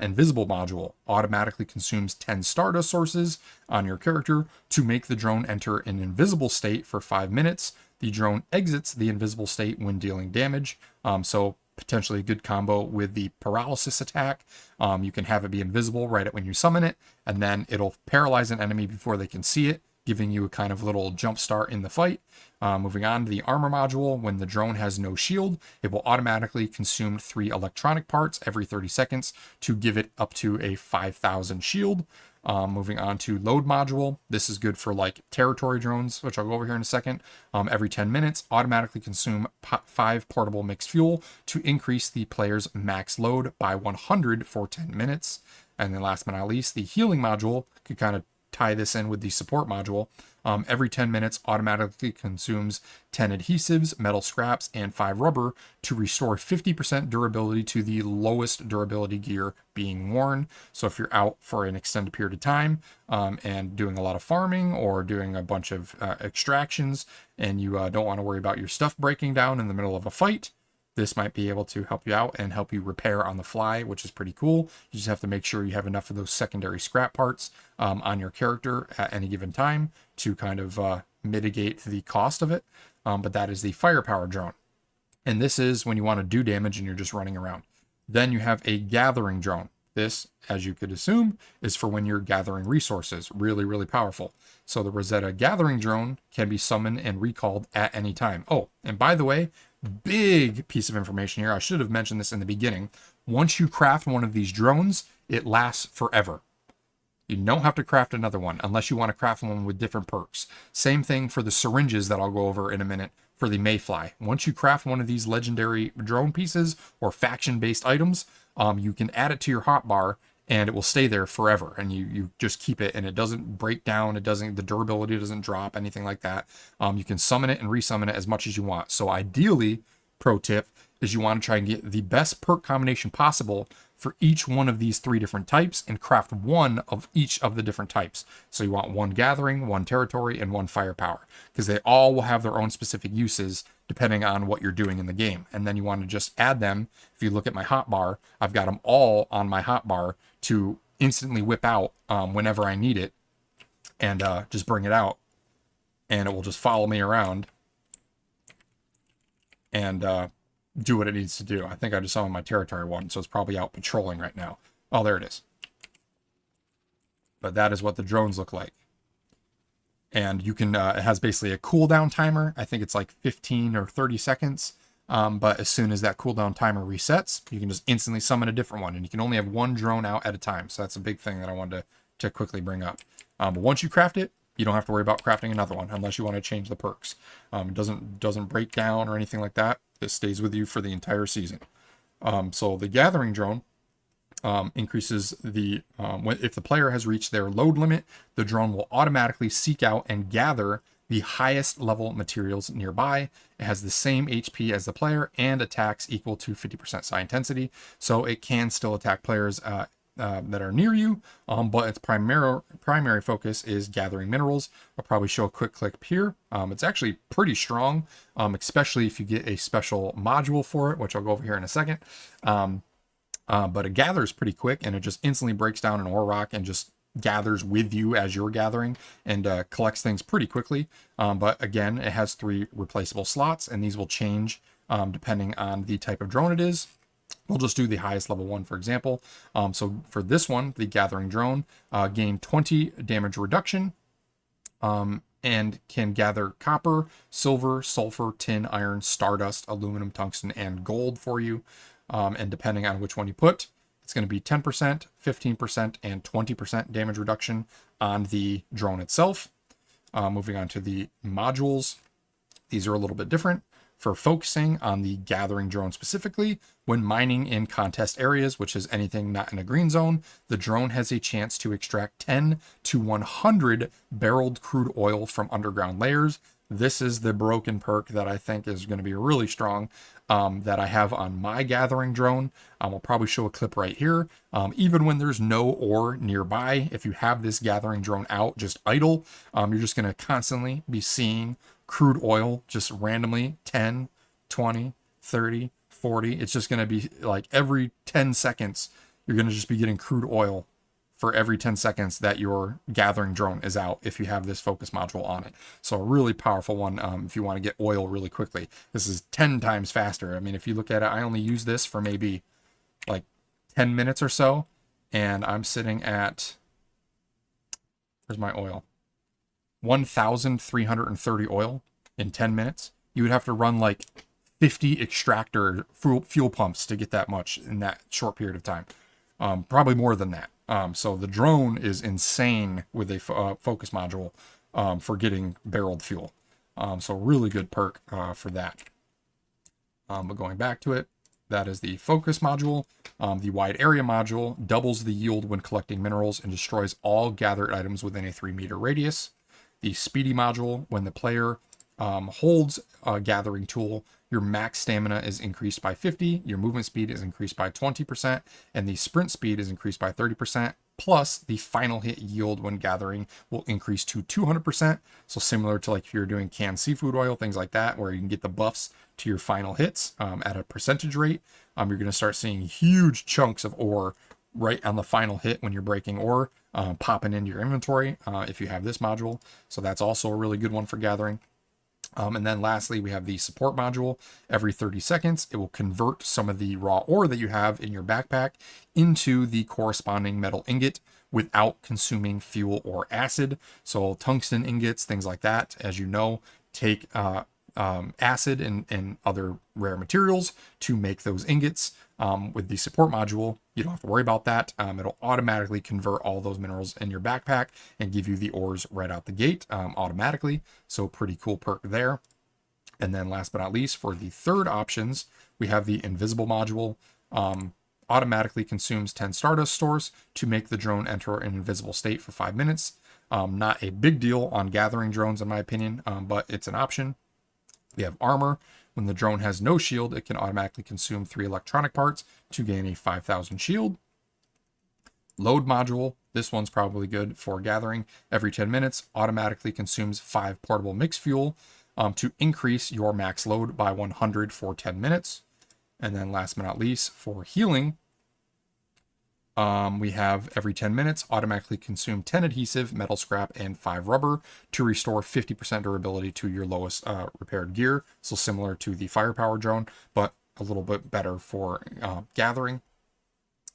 invisible module, automatically consumes 10 Stardust sources on your character to make the drone enter an invisible state for 5 minutes. The drone exits the invisible state when dealing damage. So potentially a good combo with the paralysis attack. You can have it be invisible right when you summon it, and then it'll paralyze an enemy before they can see it, giving you a kind of little jump start in the fight. Moving on to the armor module, when the drone has no shield, it will automatically consume 3 electronic parts every 30 seconds to give it up to a 5,000 shield. Moving on to load module, this is good for like territory drones, which I'll go over here in a second. Every 10 minutes, automatically consume 5 portable mixed fuel to increase the player's max load by 100 for 10 minutes. And then last but not least, the healing module could kind of tie this in with the support module. Every 10 minutes automatically consumes 10 adhesives, metal scraps, and 5 rubber to restore 50% durability to the lowest durability gear being worn. So if you're out for an extended period of time and doing a lot of farming or doing a bunch of extractions, and you don't want to worry about your stuff breaking down in the middle of a fight, this might be able to help you out and help you repair on the fly, which is pretty cool. You just have to make sure you have enough of those secondary scrap parts on your character at any given time to kind of mitigate the cost of it. But that is the firepower drone. And this is when you want to do damage and you're just running around. Then you have a gathering drone. This, as you could assume, is for when you're gathering resources. Really, really powerful. So the Rosetta gathering drone can be summoned and recalled at any time. Oh, and by the way, big piece of information here. I should have mentioned this in the beginning. Once you craft one of these drones, it lasts forever. You don't have to craft another one unless you want to craft one with different perks. Same thing for the syringes that I'll go over in a minute for the Mayfly. Once you craft one of these legendary drone pieces or faction-based items, you can add it to your hotbar and it will stay there forever. And you just keep it and it doesn't break down. The durability doesn't drop, anything like that. You can summon it and resummon it as much as you want. So ideally, pro tip, is you want to try and get the best perk combination possible for each one of these 3 different types and craft one of each of the different types. So you want 1 gathering, 1 territory, and 1 firepower, because they all will have their own specific uses depending on what you're doing in the game. And then you want to just add them. If you look at my hotbar, I've got them all on my hotbar to instantly whip out whenever I need it, and just bring it out, and it will just follow me around and do what it needs to do. I think I just saw my territory one, so it's probably out patrolling right now. Oh, there it is. But that is what the drones look like. And you can, it has basically a cooldown timer. I think it's like 15 or 30 seconds. But as soon as that cooldown timer resets, you can just instantly summon a different one. And you can only have 1 drone out at a time. So that's a big thing that I wanted to quickly bring up. But once you craft it, you don't have to worry about crafting another one unless you want to change the perks. It doesn't break down or anything like that. It stays with you for the entire season. So the gathering drone increases the if the player has reached their load limit, the drone will automatically seek out and gather the highest level materials nearby. It has the same HP as the player and attacks equal to 50% psi intensity, so it can still attack players that are near you, but its primary focus is gathering minerals. I'll probably show a quick clip here. It's actually pretty strong, especially if you get a special module for it, which I'll go over here in a second. But it gathers pretty quick, and it just instantly breaks down an ore rock and just gathers with you as you're gathering, and collects things pretty quickly. But again, it has 3 replaceable slots, and these will change depending on the type of drone it is. We'll just do the highest level one, for example. So for this one, the gathering drone, gain 20 damage reduction, and can gather copper, silver, sulfur, tin, iron, stardust, aluminum, tungsten, and gold for you. And depending on which one you put, it's going to be 10%, 15%, and 20% damage reduction on the drone itself. Moving on to the modules. These are a little bit different. For focusing on the gathering drone specifically, when mining in contest areas, which is anything not in a green zone, the drone has a chance to extract 10 to 100 barreled crude oil from underground layers. This is the broken perk that I think is going to be really strong, that I have on my gathering drone. I'll probably show a clip right here. Even when there's no ore nearby, if you have this gathering drone out just idle, you're just going to constantly be seeing crude oil just randomly 10, 20, 30, 40. It's just going to be like every 10 seconds, you're going to just be getting crude oil for every 10 seconds that your gathering drone is out if you have this focus module on it. So a really powerful one if you want to get oil really quickly. This is 10 times faster. I mean, if you look at it, I only use this for maybe like 10 minutes or so, and I'm sitting at, where's my oil? 1,330 oil in 10 minutes. You would have to run like 50 extractor fuel pumps to get that much in that short period of time. Probably more than that. So the drone is insane with a focus module for getting barreled fuel. So really good perk for that. But going back to it, that is the focus module. The wide area module doubles the yield when collecting minerals and destroys all gathered items within a 3-meter radius. The speedy module, when the player holds a gathering tool, your max stamina is increased by 50, your movement speed is increased by 20%, and the sprint speed is increased by 30%, plus the final hit yield when gathering will increase to 200%. So similar to like if you're doing canned seafood oil, things like that, where you can get the buffs to your final hits at a percentage rate. You're going to start seeing huge chunks of ore right on the final hit when you're breaking ore, popping into your inventory if you have this module. So that's also a really good one for gathering. And then lastly, we have the support module. Every 30 seconds, it will convert some of the raw ore that you have in your backpack into the corresponding metal ingot without consuming fuel or acid. So tungsten ingots, things like that, as you know, take acid and other rare materials to make those ingots. With the support module, you don't have to worry about that. It'll automatically convert all those minerals in your backpack and give you the ores right out the gate automatically. So pretty cool perk there. And then last but not least, for the third options, we have the invisible module. Automatically consumes 10 Stardust stores to make the drone enter an invisible state for 5 minutes. Not a big deal on gathering drones, in my opinion, but it's an option. We have armor. When the drone has no shield, it can automatically consume 3 electronic parts to gain a 5,000 shield. Load module. This one's probably good for gathering. Every 10 minutes, automatically consumes 5 portable mixed fuel to increase your max load by 100 for 10 minutes. And then last but not least, for healing, we have every 10 minutes, automatically consume 10 adhesive, metal scrap, and 5 rubber to restore 50% durability to your lowest repaired gear. So similar to the firepower drone, but a little bit better for gathering.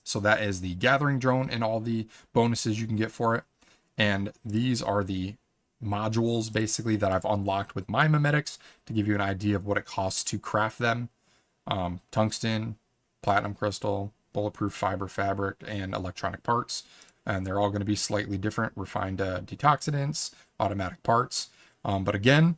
So that is the gathering drone and all the bonuses you can get for it. And these are the modules basically that I've unlocked with my mimetics to give you an idea of what it costs to craft them. Tungsten, platinum crystal, bulletproof fiber fabric, and electronic parts. And they're all going to be slightly different. Refined detoxidants, automatic parts. But again,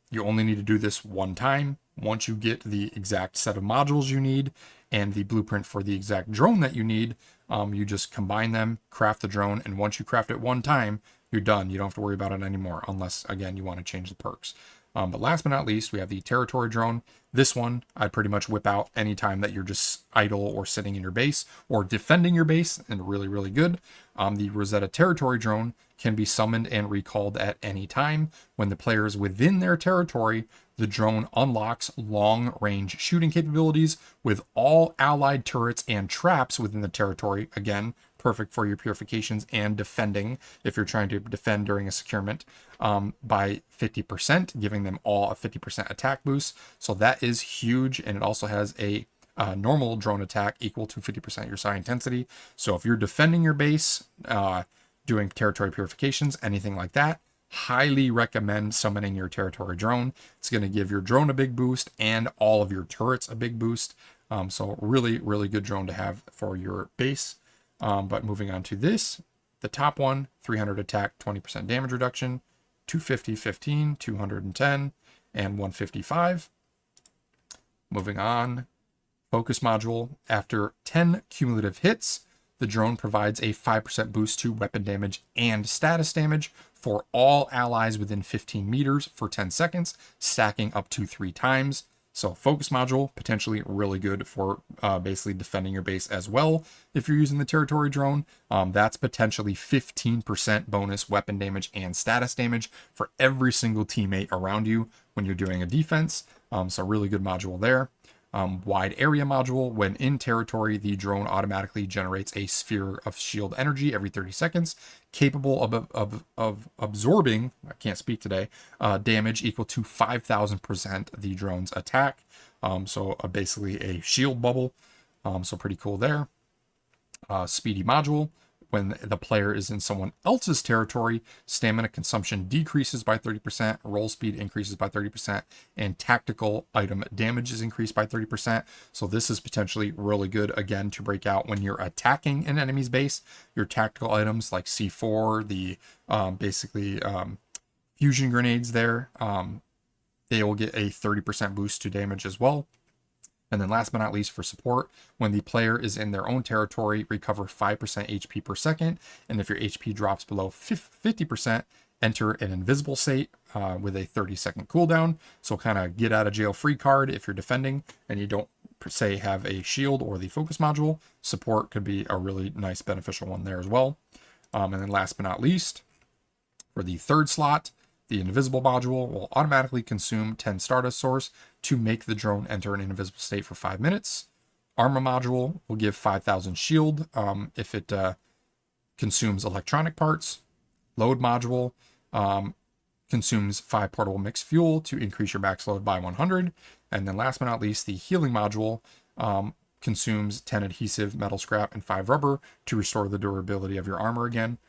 you only need to do this one time. Once you get the exact set of modules you need and the blueprint for the exact drone that you need, you just combine them, craft the drone, and once you craft it one time, you're done. You don't have to worry about it anymore, unless, again, you want to change the perks. But last but not least, we have the territory drone. This one, I'd pretty much whip out anytime that you're just idle or sitting in your base or defending your base, and really, really good. The Rosetta territory drone can be summoned and recalled at any time. When the player is within their territory, the drone unlocks long-range shooting capabilities with all allied turrets and traps within the territory. Again, perfect for your purifications and defending if you're trying to defend during a securement, by 50%, giving them all a 50% attack boost. So that is huge, and it also has a normal drone attack equal to 50% your psi intensity. So if you're defending your base, doing territory purifications, anything like that, highly recommend summoning your territory drone. It's going to give your drone a big boost and all of your turrets a big boost. So really, really good drone to have for your base. But moving on to this, the top one, 300 attack, 20% damage reduction, 250, 15, 210, and 155. Moving on, focus module. After 10 cumulative hits, the drone provides a 5% boost to weapon damage and status damage for all allies within 15 meters for 10 seconds, stacking up to 3 times. So focus module, potentially really good for basically defending your base as well. If you're using the territory drone, that's potentially 15% bonus weapon damage and status damage for every single teammate around you when you're doing a defense. So really good module there. Wide area module. When in territory, the drone automatically generates a sphere of shield energy every 30 seconds, capable of absorbing, I can't speak today, damage equal to 5,000% the drone's attack. So basically a shield bubble. So pretty cool there. Speedy module. When the player is in someone else's territory, stamina consumption decreases by 30%, roll speed increases by 30%, and tactical item damage is increased by 30%. So this is potentially really good, again, to break out when you're attacking an enemy's base. Your tactical items like C4, the fusion grenades there, they will get a 30% boost to damage as well. And then last but not least, for support, when the player is in their own territory, recover 5% HP per second. And if your HP drops below 50%, enter an invisible state with a 30-second cooldown. So kind of get out of jail free card if you're defending and you don't, per se, have a shield or the focus module. Support could be a really nice beneficial one there as well. And then last but not least, for the third slot, the invisible module will automatically consume 10 Stardust source to make the drone enter an invisible state for 5 minutes. Armor module will give 5,000 shield if it consumes electronic parts. Load module consumes 5 portable mixed fuel to increase your max load by 100. And then last but not least, the healing module consumes 10 adhesive, metal scrap, and 5 rubber to restore the durability of your armor again.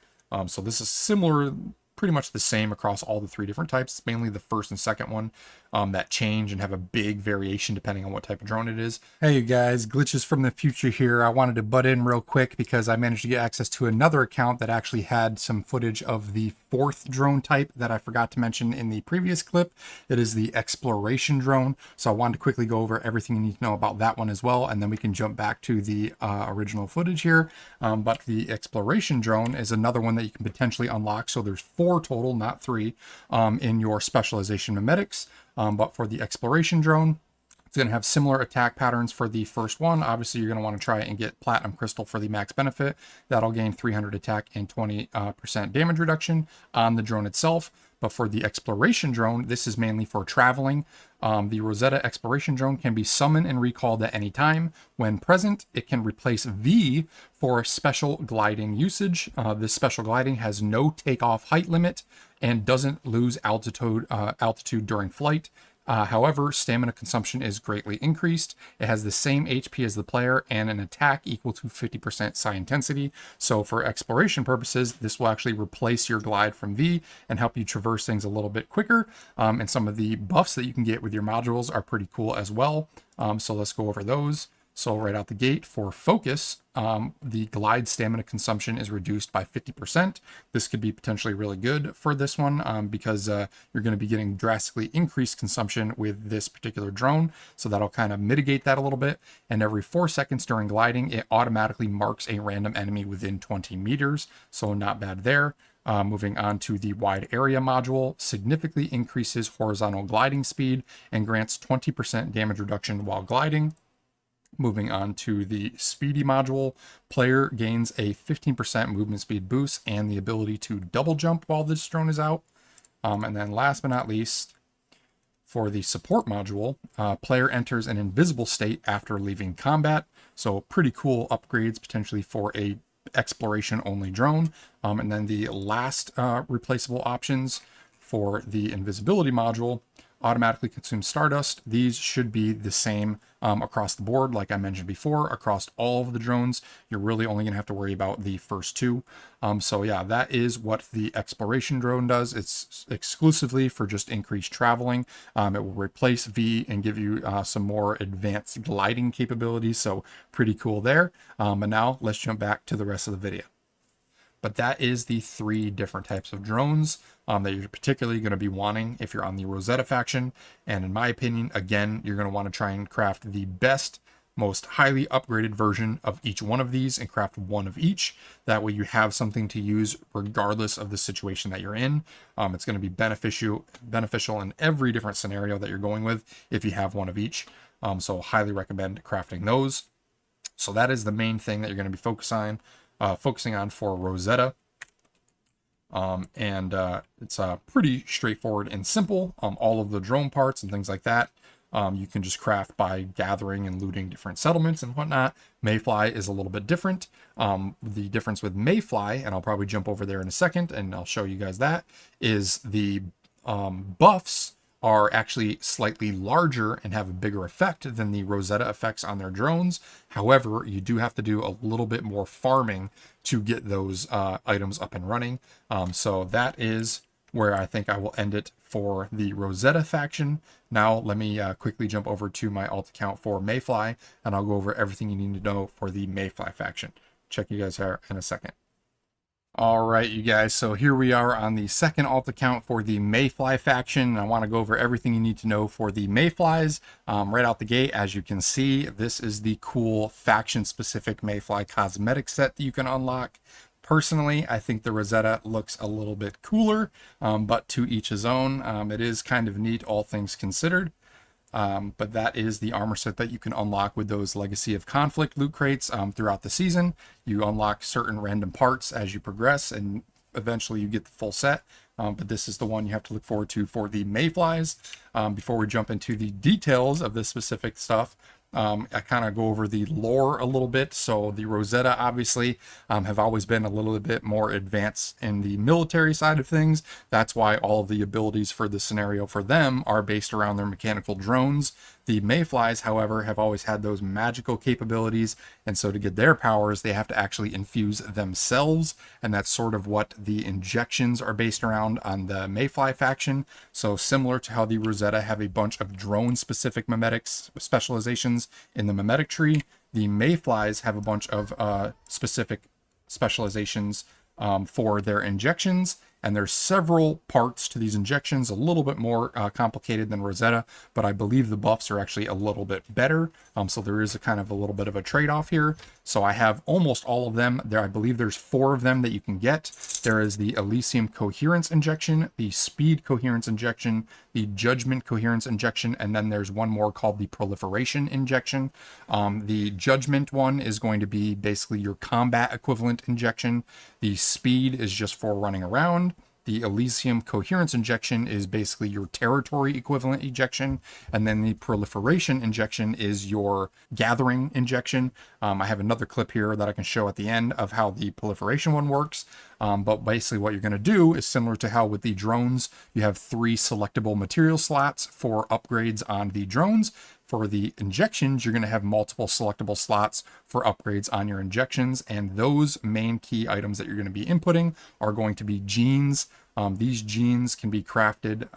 So this is similar pretty much the same across all the 3 different types. It's mainly the first and second one that change and have a big variation depending on what type of drone it is. Hey you guys, Glitchiz from the future here. I wanted to butt in real quick because I managed to get access to another account that actually had some footage of the 4th drone type that I forgot to mention in the previous clip. It is the exploration drone. So I wanted to quickly go over everything you need to know about that one as well, and then we can jump back to the original footage here. But the exploration drone is another one that you can potentially unlock. So there's 4 total, not 3, in your specialization mimetics. But for the exploration drone, it's going to have similar attack patterns for the first one. Obviously, you're going to want to try and get platinum crystal for the max benefit. That'll gain 300 attack and 20% damage reduction on the drone itself. But for the exploration drone, this is mainly for traveling. The Rosetta exploration drone can be summoned and recalled at any time. When present, it can replace V for special gliding usage. This special gliding has no takeoff height limit and doesn't lose altitude during flight. However, stamina consumption is greatly increased. It has the same HP as the player and an attack equal to 50% psi intensity. So for exploration purposes, this will actually replace your glide from V and help you traverse things a little bit quicker. And some of the buffs that you can get with your modules are pretty cool as well. So let's go over those. So right out the gate for focus, the glide stamina consumption is reduced by 50%. This could be potentially really good for this one because you're going to be getting drastically increased consumption with this particular drone. So that'll kind of mitigate that a little bit. And every 4 seconds during gliding, it automatically marks a random enemy within 20 meters. So not bad there. Moving on to the wide area module, significantly increases horizontal gliding speed and grants 20% damage reduction while gliding. Moving on to the speedy module, player gains a 15% movement speed boost and the ability to double jump while this drone is out. And then last but not least, for the support module, player enters an invisible state after leaving combat. So pretty cool upgrades potentially for a exploration only drone. And then the last replaceable options for the invisibility module, automatically consume stardust. These should be the same across the board, like I mentioned before, across all of the drones. You're really only going to have to worry about the first 2. So yeah, that is what the exploration drone does. It's exclusively for just increased traveling. It will replace V and give you some more advanced gliding capabilities. So pretty cool there. But now let's jump back to the rest of the video. But that is the 3 different types of drones that you're particularly going to be wanting if you're on the Rosetta faction. And in my opinion, again, you're going to want to try and craft the best, most highly upgraded version of each one of these and craft one of each. That way you have something to use regardless of the situation that you're in. It's going to be beneficial in every different scenario that you're going with if you have one of each. So highly recommend crafting those. So that is the main thing that you're going to be focusing on for Rosetta. It's pretty straightforward and simple. All of the drone parts and things like that, you can just craft by gathering and looting different settlements and whatnot. Mayfly is a little bit different. The difference with Mayfly, and I'll probably jump over there in a second and I'll show you guys that, is the buffs are actually slightly larger and have a bigger effect than the Rosetta effects on their drones. However, you do have to do a little bit more farming to get those items up and running. So that is where I think I will end it for the Rosetta faction. Now let me quickly jump over to my alt account for Mayfly, and I'll go over everything you need to know for the Mayfly faction. Check you guys here in a second. All right, you guys, so here we are on the second alt account for the Mayfly faction. I want to go over everything you need to know for the Mayflies. Right out the gate, as you can see, this is the cool faction-specific Mayfly cosmetic set that you can unlock. Personally, I think the Rosetta looks a little bit cooler, but to each his own. It is kind of neat, all things considered. But that is the armor set that you can unlock with those Legacy of Conflict loot crates throughout the season. You unlock certain random parts as you progress, and eventually you get the full set. But this is the one you have to look forward to for the Mayflies. Before we jump into the details of this specific stuff, I kind of go over the lore a little bit. So the Rosetta obviously have always been a little bit more advanced in the military side of things. That's why all of the abilities for the scenario for them are based around their mechanical drones The Mayflies, however, have always had those magical capabilities, and so to get their powers, they have to actually infuse themselves, and that's sort of what the injections are based around on the Mayfly faction. So similar to how the Rosetta have a bunch of drone-specific mimetics specializations in the mimetic tree, the Mayflies have a bunch of specific specializations for their injections, and there's several parts to these injections, a little bit more complicated than Rosetta, but I believe the buffs are actually a little bit better. So there is a kind of a little bit of a trade-off here. So I have almost all of them there. I believe there's 4 of them that you can get. There is the Elysium Coherence Injection, the Speed Coherence Injection, the Judgment Coherence Injection, and then there's one more called the Proliferation Injection. The Judgment one is going to be basically your combat equivalent injection. The Speed is just for running around. The Elysium Coherence Injection is basically your territory equivalent injection. And then the Proliferation Injection is your gathering injection. I have another clip here that I can show at the end of how the Proliferation one works. But basically what you're going to do is similar to how with the drones, you have 3 selectable material slots for upgrades on the drones. For the injections, you're going to have multiple selectable slots for upgrades on your injections, and those main key items that you're going to be inputting are going to be genes. These genes can be crafted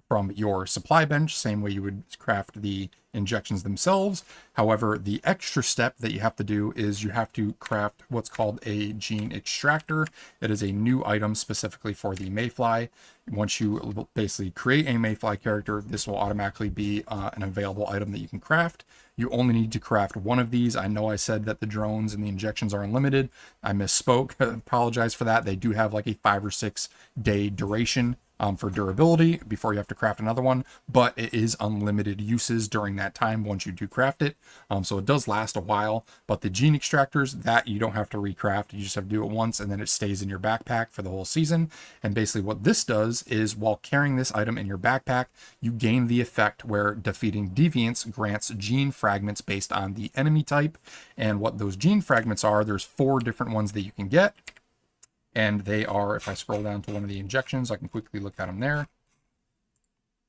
from your supply bench, same way you would craft the injections themselves. However, the extra step that you have to do is you have to craft what's called a gene extractor. It is a new item specifically for the Mayfly. Once you basically create a Mayfly character, this will automatically be an available item that you can craft. You only need to craft one of these. I know I said that the drones and the injections are unlimited. I misspoke. I apologize for that. They do have like a 5 or 6 day duration for durability before you have to craft another one, but it is unlimited uses during that time once you do craft it. So it does last a while, but the gene extractors, that you don't have to recraft. You just have to do it once and then it stays in your backpack for the whole season. And basically what this does is while carrying this item in your backpack, you gain the effect where defeating deviants grants gene fragments based on the enemy type. And what those gene fragments are, there's 4 different ones that you can get. And they are, if I scroll down to one of the injections, I can quickly look at them there.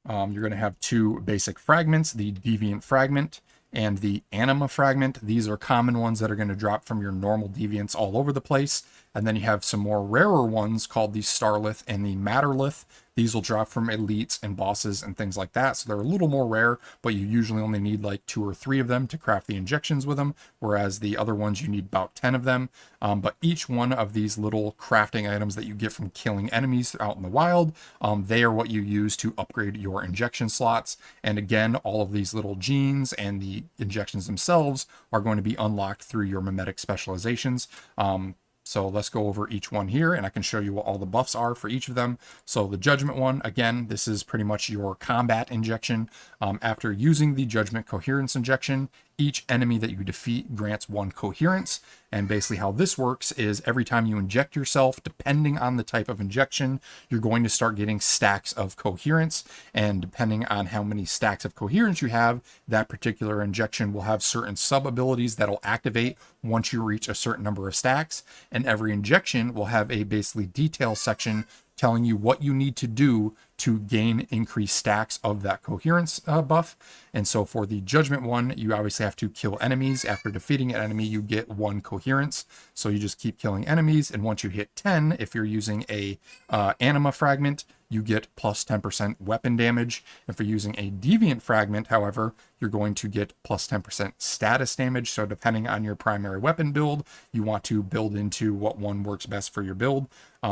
You're going to have 2 basic fragments, the Deviant Fragment and the Anima Fragment. These are common ones that are going to drop from your normal deviants all over the place. And then you have some more rarer ones called the Starlith and the Matterlith. These will drop from elites and bosses and things like that. So they're a little more rare, but you usually only need like 2 or 3 of them to craft the injections with them. Whereas the other ones, you need about 10 of them. But each one of these little crafting items that you get from killing enemies out in the wild, they are what you use to upgrade your injection slots. And again, all of these little genes and the injections themselves are going to be unlocked through your mimetic specializations. So let's go over each one here and I can show you what all the buffs are for each of them. So the Judgment one, again, this is pretty much your combat injection. After using the Judgment Coherence Injection, each enemy that you defeat grants 1 coherence. And basically how this works is every time you inject yourself, depending on the type of injection, you're going to start getting stacks of coherence. And depending on how many stacks of coherence you have, that particular injection will have certain sub-abilities that'll activate once you reach a certain number of stacks. And every injection will have a basically detail section telling you what you need to do to gain increased stacks of that coherence buff. And so for the Judgment one, you obviously have to kill enemies. After defeating an enemy, you get 1 coherence. So you just keep killing enemies. And once you hit 10, if you're using a Anima Fragment, you get plus 10% weapon damage. If you're using a Deviant Fragment, however, you're going to get plus 10% status damage. So depending on your primary weapon build, you want to build into what one works best for your build.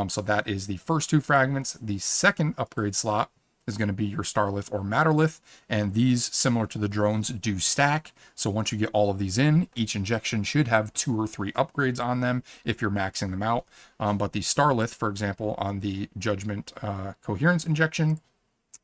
So that is the first 2 fragments. The second upgrade slot is going to be your Starlith or Matterlith, and these, similar to the drones, do stack. So once you get all of these in, each injection should have 2 or 3 upgrades on them if you're maxing them out. But the Starlith, for example, on the Judgment Coherence Injection,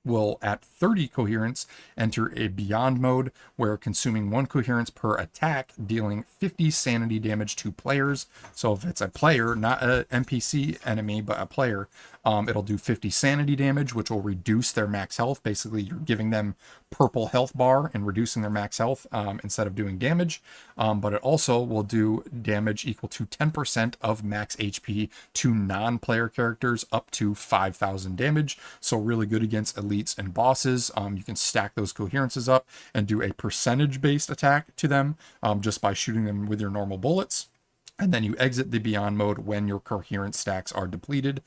will at 30 coherence enter a beyond mode where consuming 1 coherence per attack, dealing 50 sanity damage to players. So if it's a player, not an NPC enemy, but a player, It'll do 50 sanity damage, which will reduce their max health. Basically, you're giving them purple health bar and reducing their max health instead of doing damage. But it also will do damage equal to 10% of max HP to non-player characters up to 5,000 damage. So really good against elites and bosses. You can stack those coherences up and do a percentage-based attack to them just by shooting them with your normal bullets. And then you exit the Beyond mode when your coherence stacks are depleted.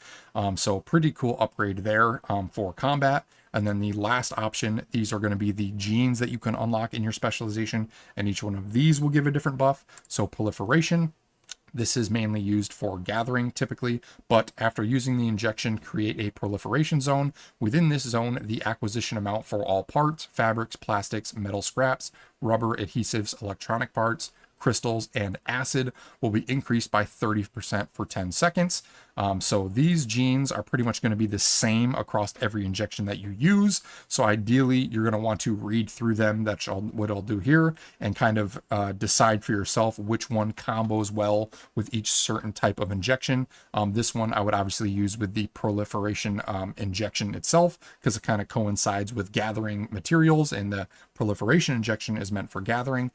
So pretty cool upgrade there for combat. And then the last option, these are going to be the genes that you can unlock in your specialization. And each one of these will give a different buff. So proliferation. This is mainly used for gathering typically, but after using the injection, create a proliferation zone. Within this zone, the acquisition amount for all parts, fabrics, plastics, metal scraps, rubber, adhesives, electronic parts, crystals, and acid will be increased by 30% for 10 seconds. So these genes are pretty much going to be the same across every injection that you use. So ideally, you're going to want to read through them. That's what I'll do here, and kind of decide for yourself which one combos well with each certain type of injection. This one I would obviously use with the proliferation injection itself, because it kind of coincides with gathering materials, and the proliferation injection is meant for gathering.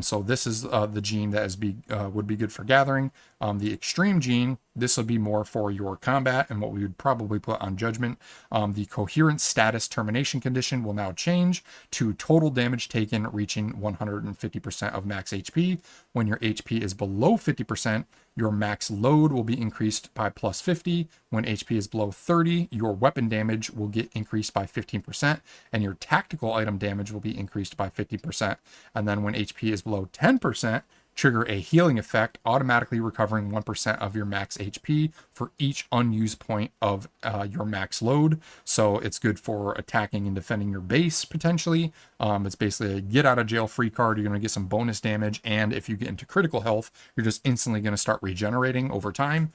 So this is the gene that would be good for gathering. The extreme gene, this will be more for your combat and what we would probably put on judgment. The coherence status termination condition will now change to total damage taken reaching 150% of max HP. When your HP is below 50%, your max load will be increased by plus 50. When HP is below 30, your weapon damage will get increased by 15%, and your tactical item damage will be increased by 50%. And then when HP is below 10%, trigger a healing effect, automatically recovering 1% of your max HP for each unused point of your max load. So it's good for attacking and defending your base, potentially. It's basically a get out of jail free card. You're going to get some bonus damage, and if you get into critical health, you're just instantly going to start regenerating over time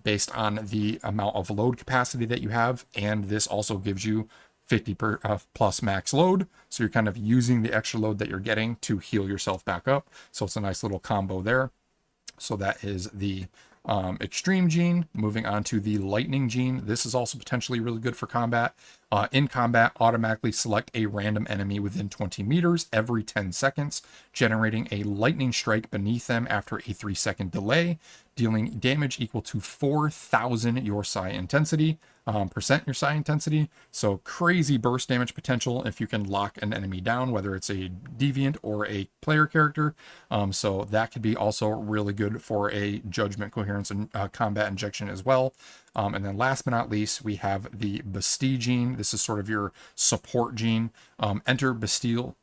based on the amount of load capacity that you have. And this also gives you 50 plus max load, so you're kind of using the extra load that you're getting to heal yourself back up. So it's a nice little combo there. So that is the extreme gene. Moving on to the lightning gene. This is also potentially really good for combat. In combat, automatically select a random enemy within 20 meters every 10 seconds, generating a lightning strike beneath them after a 3-second delay, dealing damage equal to 4,000 your psi intensity, percent your psi intensity. So crazy burst damage potential if you can lock an enemy down, whether it's a deviant or a player character. So that could be also really good for a judgment, coherence, and combat injection as well. And then last but not least, we have the Bastille gene. This is sort of your support gene. Enter the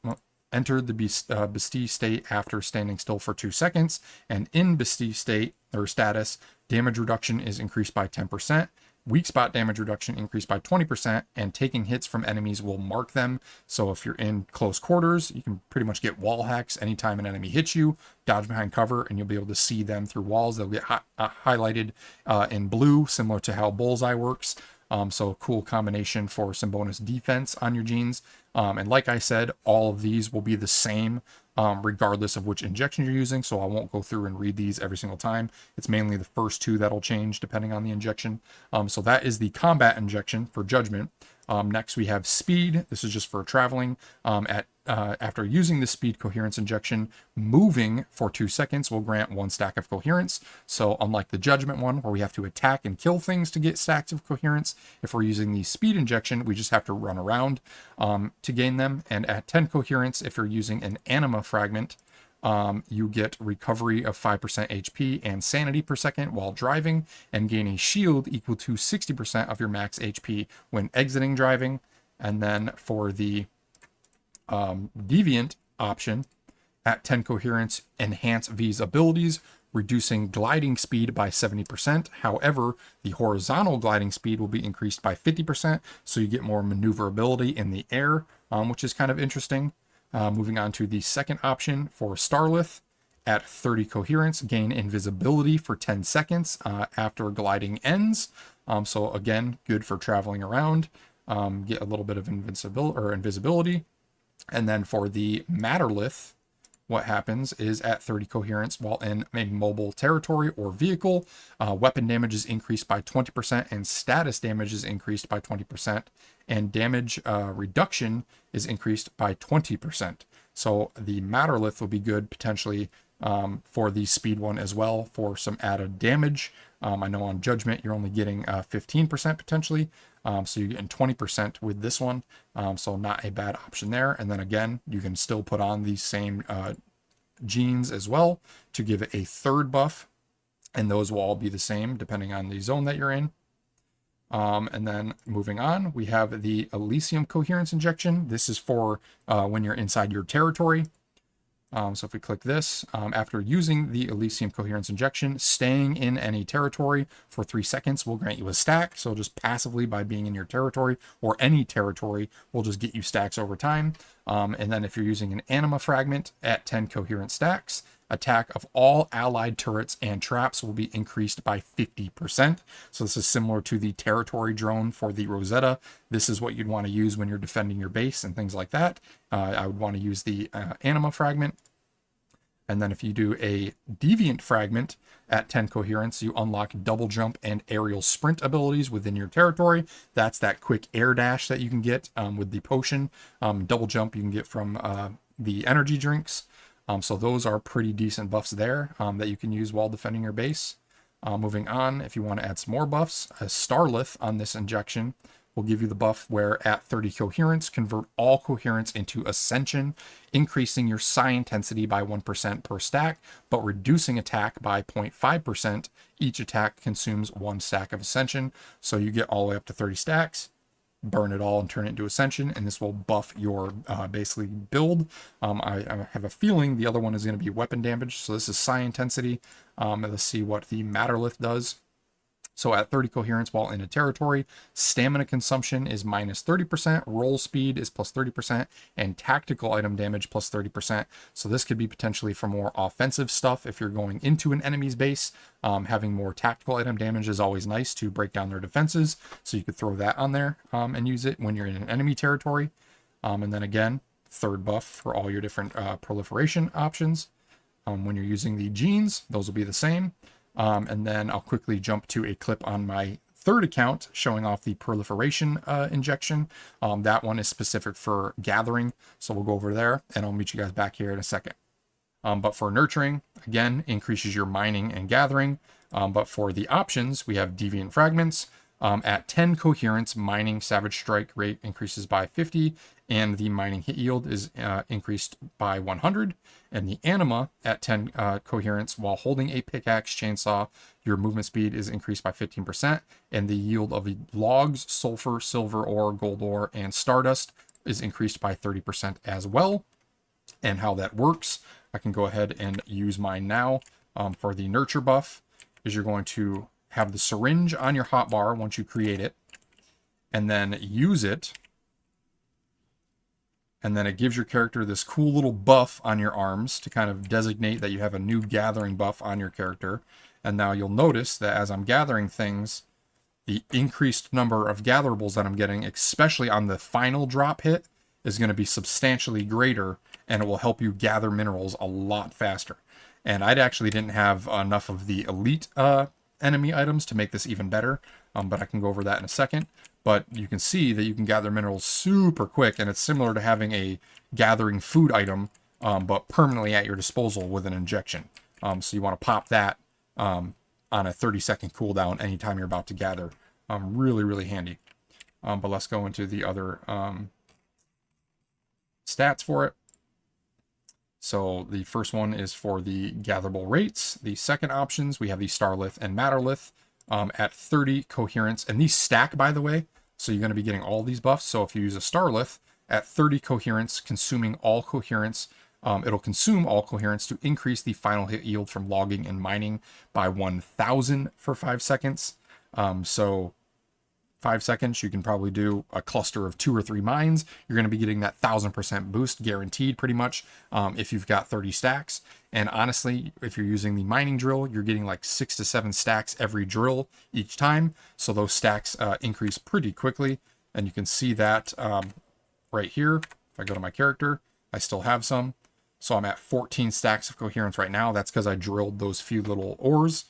Bastille state after standing still for 2 seconds. And in Bastille state or status, damage reduction is increased by 10%. Weak spot damage reduction increased by 20%, and taking hits from enemies will mark them. So if you're in close quarters, you can pretty much get wall hacks anytime an enemy hits you, dodge behind cover, and you'll be able to see them through walls. They'll get highlighted in blue, similar to how Bullseye works. So a cool combination for some bonus defense on your genes. And like I said, all of these will be the same regardless of which injection you're using. So I won't go through and read these every single time. It's mainly the first two that'll change depending on the injection. So that is the combat injection for judgment. Next we have speed. This is just for traveling. After using the speed coherence injection, moving for 2 seconds will grant 1 stack of coherence. So unlike the judgment one, where we have to attack and kill things to get stacks of coherence, if we're using the speed injection, we just have to run around to gain them. And at 10 coherence, if you're using an anima fragment, you get recovery of 5% HP and sanity per second while driving, and gain a shield equal to 60% of your max HP when exiting driving. And then for the deviant option, at 10 coherence, enhance V's abilities, reducing gliding speed by 70%. However, the horizontal gliding speed will be increased by 50%, so you get more maneuverability in the air, which is kind of interesting. Moving on to the second option for Starlith, at 30 coherence, gain invisibility for 10 seconds after gliding ends. So again, good for traveling around, get a little bit of invisibility. And then for the Matterlith, what happens is at 30 coherence while in a mobile territory or vehicle, weapon damage is increased by 20% and status damage is increased by 20%, and damage reduction is increased by 20%. So the Matterlith will be good potentially for the speed one as well for some added damage. I know on Judgment you're only getting 15% potentially, so you're getting 20% with this one, so not a bad option there. And then again, you can still put on these same genes as well to give it a third buff, and those will all be the same depending on the zone that you're in. And then moving on, we have the Elysium Coherence Injection. This is for when you're inside your territory. So if we click this, after using the Elysium Coherence Injection, staying in any territory for 3 seconds will grant you a stack. So just passively by being in your territory or any territory will just get you stacks over time. And then if you're using an Anima Fragment at 10 coherent stacks, attack of all allied turrets and traps will be increased by 50%. So this is similar to the territory drone for the Rosetta. This is what you'd want to use when you're defending your base and things like that. I would want to use the Anima Fragment. And then if you do a Deviant Fragment at 10 coherence, you unlock double jump and aerial sprint abilities within your territory. That's that quick air dash that you can get with the potion. Double jump you can get from the energy drinks. So those are pretty decent buffs there that you can use while defending your base. Moving on, if you want to add some more buffs, a Starlith on this injection will give you the buff where at 30 coherence, convert all coherence into Ascension, increasing your psi intensity by 1% per stack, but reducing attack by 0.5%. Each attack consumes 1 stack of Ascension, so you get all the way up to 30 stacks. Burn it all and turn it into Ascension, and this will buff your basically build. I have a feeling the other one is going to be weapon damage, so this is psi intensity. Let's see what the Matterlith does. So at 30 coherence while in a territory, stamina consumption is minus 30%, roll speed is plus 30%, and tactical item damage plus 30%. So this could be potentially for more offensive stuff if you're going into an enemy's base. Having more tactical item damage is always nice to break down their defenses. So you could throw that on there and use it when you're in an enemy territory. And then again, third buff for all your different proliferation options. When you're using the genes, those will be the same. And then I'll quickly jump to a clip on my third account showing off the proliferation injection. That one is specific for gathering, so we'll go over there and I'll meet you guys back here in a second. But for nurturing, again, increases your mining and gathering. But for the options, we have Deviant Fragments. At 10 coherence, mining Savage Strike rate increases by 50, and the mining hit yield is increased by 100. And the Anima at 10 coherence, while holding a pickaxe chainsaw, your movement speed is increased by 15%, and the yield of the logs, sulfur, silver ore, gold ore, and stardust is increased by 30% as well. And how that works, I can go ahead and use mine now. For the nurture buff, is you're going to have the syringe on your hotbar once you create it, and then use it, and then it gives your character this cool little buff on your arms to kind of designate that you have a new gathering buff on your character. And now you'll notice that as I'm gathering things, the increased number of gatherables that I'm getting, especially on the final drop hit, is going to be substantially greater, and it will help you gather minerals a lot faster. And I actually didn't have enough of the elite enemy items to make this even better, but I can go over that in a second. But you can see that you can gather minerals super quick, and it's similar to having a gathering food item, but permanently at your disposal with an injection. So you want to pop that on a 30-second cooldown anytime you're about to gather. Really, really handy. But let's go into the other stats for it. So the first one is for the gatherable rates. The second options, we have the Starlith and Matterlith at 30 coherence. And these stack, by the way, so you're going to be getting all these buffs. So if you use a Starlith at 30 coherence, consuming all coherence, it'll consume all coherence to increase the final hit yield from logging and mining by 1,000 for 5 seconds. So 5 seconds, you can probably do a cluster of 2 or 3 mines. You're going to be getting that 1,000% boost guaranteed pretty much if you've got 30 stacks. And honestly, if you're using the mining drill, you're getting like 6 to 7 stacks every drill each time. So those stacks increase pretty quickly. And you can see that right here. If I go to my character, I still have some. So I'm at 14 stacks of coherence right now. That's because I drilled those few little ores.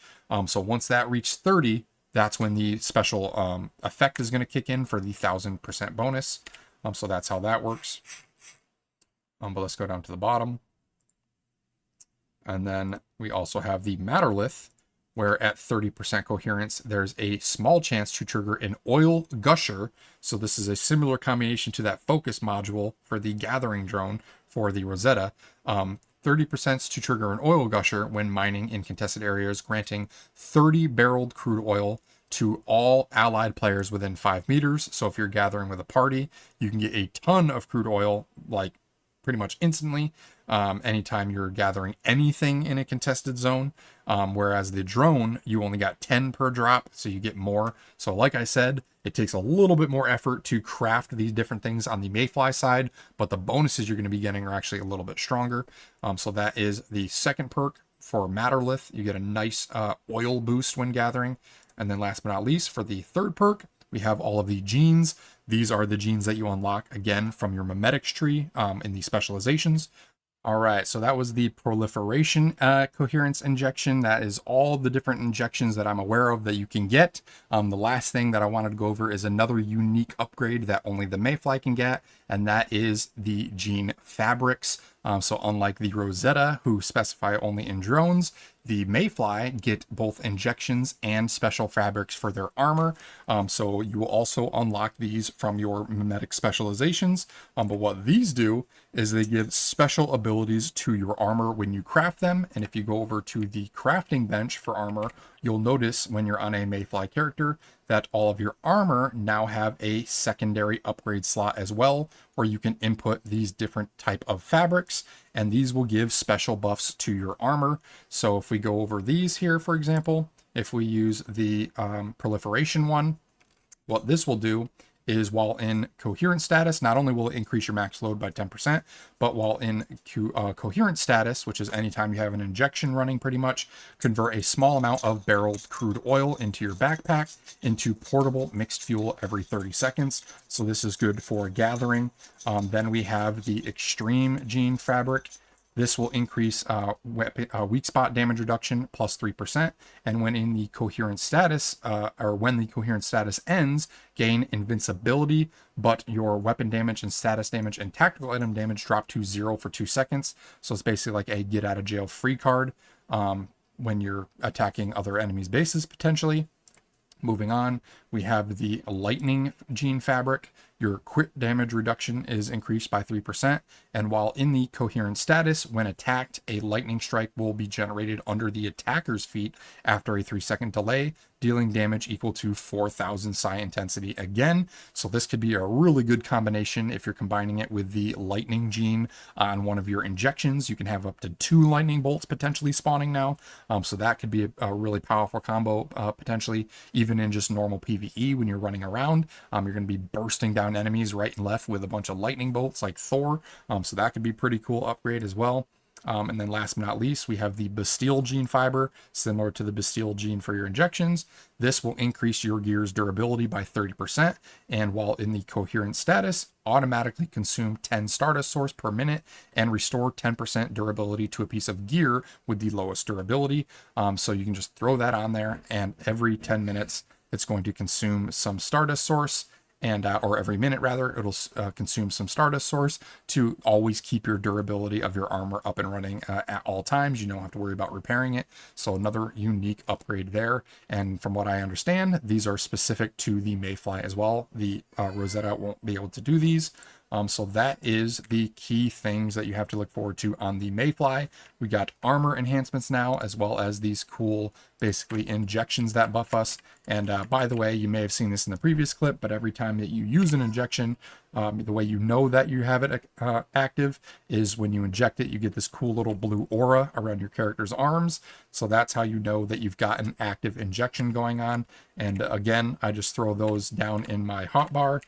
So once that reaches 30, that's when the special effect is going to kick in for the 1000% bonus. So that's how that works. But let's go down to the bottom. And then we also have the Matterlith, where at 30% coherence, there's a small chance to trigger an oil gusher. So this is a similar combination to that focus module for the gathering drone for the Rosetta. 30% to trigger an oil gusher when mining in contested areas, granting 30 barreled crude oil to all allied players within 5 meters. So if you're gathering with a party, you can get a ton of crude oil, like pretty much instantly, anytime you're gathering anything in a contested zone. Whereas the drone, you only got 10 per drop, so you get more. So like I said, it takes a little bit more effort to craft these different things on the Mayfly side, but the bonuses you're going to be getting are actually a little bit stronger. So that is the second perk for Matterlith. You get a nice oil boost when gathering. And then last but not least, for the third perk, we have all of the genes. These are the genes that you unlock, again, from your memetics tree in the specializations. All right, so that was the proliferation coherence injection. That is all the different injections that I'm aware of that you can get. The last thing that I wanted to go over is another unique upgrade that only the Mayfly can get, and that is the gene fabrics. So unlike the Rosetta, who specify only in drones, the Mayfly get both injections and special fabrics for their armor. So you will also unlock these from your mimetic specializations. But what these do is they give special abilities to your armor when you craft them. And if you go over to the crafting bench for armor, you'll notice when you're on a Mayfly character that all of your armor now have a secondary upgrade slot as well, where you can input these different type of fabrics, and these will give special buffs to your armor. So if we go over these here, for example, if we use the proliferation one, what this will do is while in coherent status, not only will it increase your max load by 10%, but while in coherent status, which is anytime you have an injection running pretty much, convert a small amount of barreled crude oil into your backpack into portable mixed fuel every 30 seconds. So this is good for gathering. Then we have the extreme gene fabric. This will increase weak spot damage reduction plus 3%. And when in the coherent status, or when the coherent status ends, gain invincibility, but your weapon damage and status damage and tactical item damage drop to 0 for 2 seconds. So it's basically like a get out of jail free card when you're attacking other enemies' bases potentially. Moving on, we have the lightning gene fabric. Your crit damage reduction is increased by 3%, and while in the coherent status, when attacked, a lightning strike will be generated under the attacker's feet after a 3-second delay, dealing damage equal to 4,000 psi intensity again. So this could be a really good combination if you're combining it with the lightning gene on one of your injections. You can have up to 2 lightning bolts potentially spawning now. So that could be a really powerful combo potentially, even in just normal PvE when you're running around. You're going to be bursting down enemies right and left with a bunch of lightning bolts like Thor. So that could be pretty cool upgrade as well. And then last but not least, we have the Bastille gene fiber, similar to the Bastille gene for your injections. This will increase your gear's durability by 30%, and while in the coherent status, automatically consume 10 Stardust source per minute and restore 10% durability to a piece of gear with the lowest durability. So you can just throw that on there, and every 10 minutes, it's going to consume some Stardust source, and or every minute rather, it'll consume some Stardust source to always keep your durability of your armor up and running at all times. You don't have to worry about repairing it. So another unique upgrade there. And from what I understand, these are specific to the Mayfly as well. The Rosetta won't be able to do these. So that is the key things that you have to look forward to on the Mayfly. We got armor enhancements now, as well as these cool, basically, injections that buff us. And by the way, you may have seen this in the previous clip, but every time that you use an injection, the way you know that you have it active is when you inject it, you get this cool little blue aura around your character's arms. So that's how you know that you've got an active injection going on. And again, I just throw those down in my hotbar.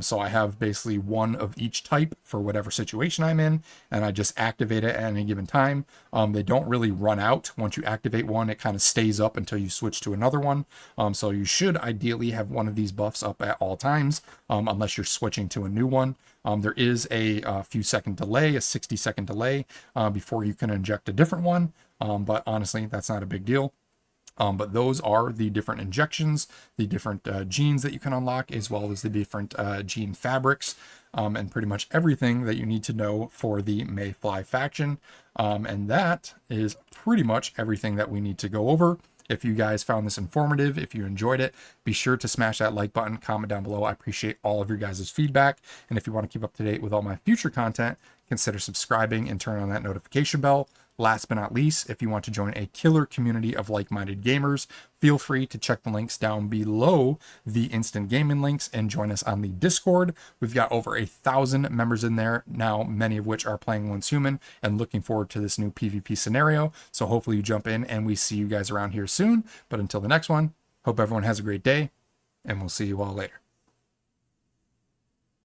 So I have basically one of each type for whatever situation I'm in, and I just activate it at any given time. They don't really run out. Once you activate one, it kind of stays up until you switch to another one. So you should ideally have one of these buffs up at all times, unless you're switching to a new one. There is a few second delay, a 60-second delay, before you can inject a different one. But honestly, that's not a big deal. But those are the different injections, the different genes that you can unlock, as well as the different gene fabrics, and pretty much everything that you need to know for the Mayfly faction. And that is pretty much everything that we need to go over. If you guys found this informative, if you enjoyed it, be sure to smash that like button, comment down below. I appreciate all of your guys' feedback. And if you want to keep up to date with all my future content, consider subscribing and turn on that notification bell. Last but not least, if you want to join a killer community of like-minded gamers, feel free to check the links down below the instant gaming links and join us on the Discord. We've got over 1,000 members in there now, many of which are playing Once Human and looking forward to this new PvP scenario. So hopefully you jump in and we see you guys around here soon. But until the next one, hope everyone has a great day, and we'll see you all later.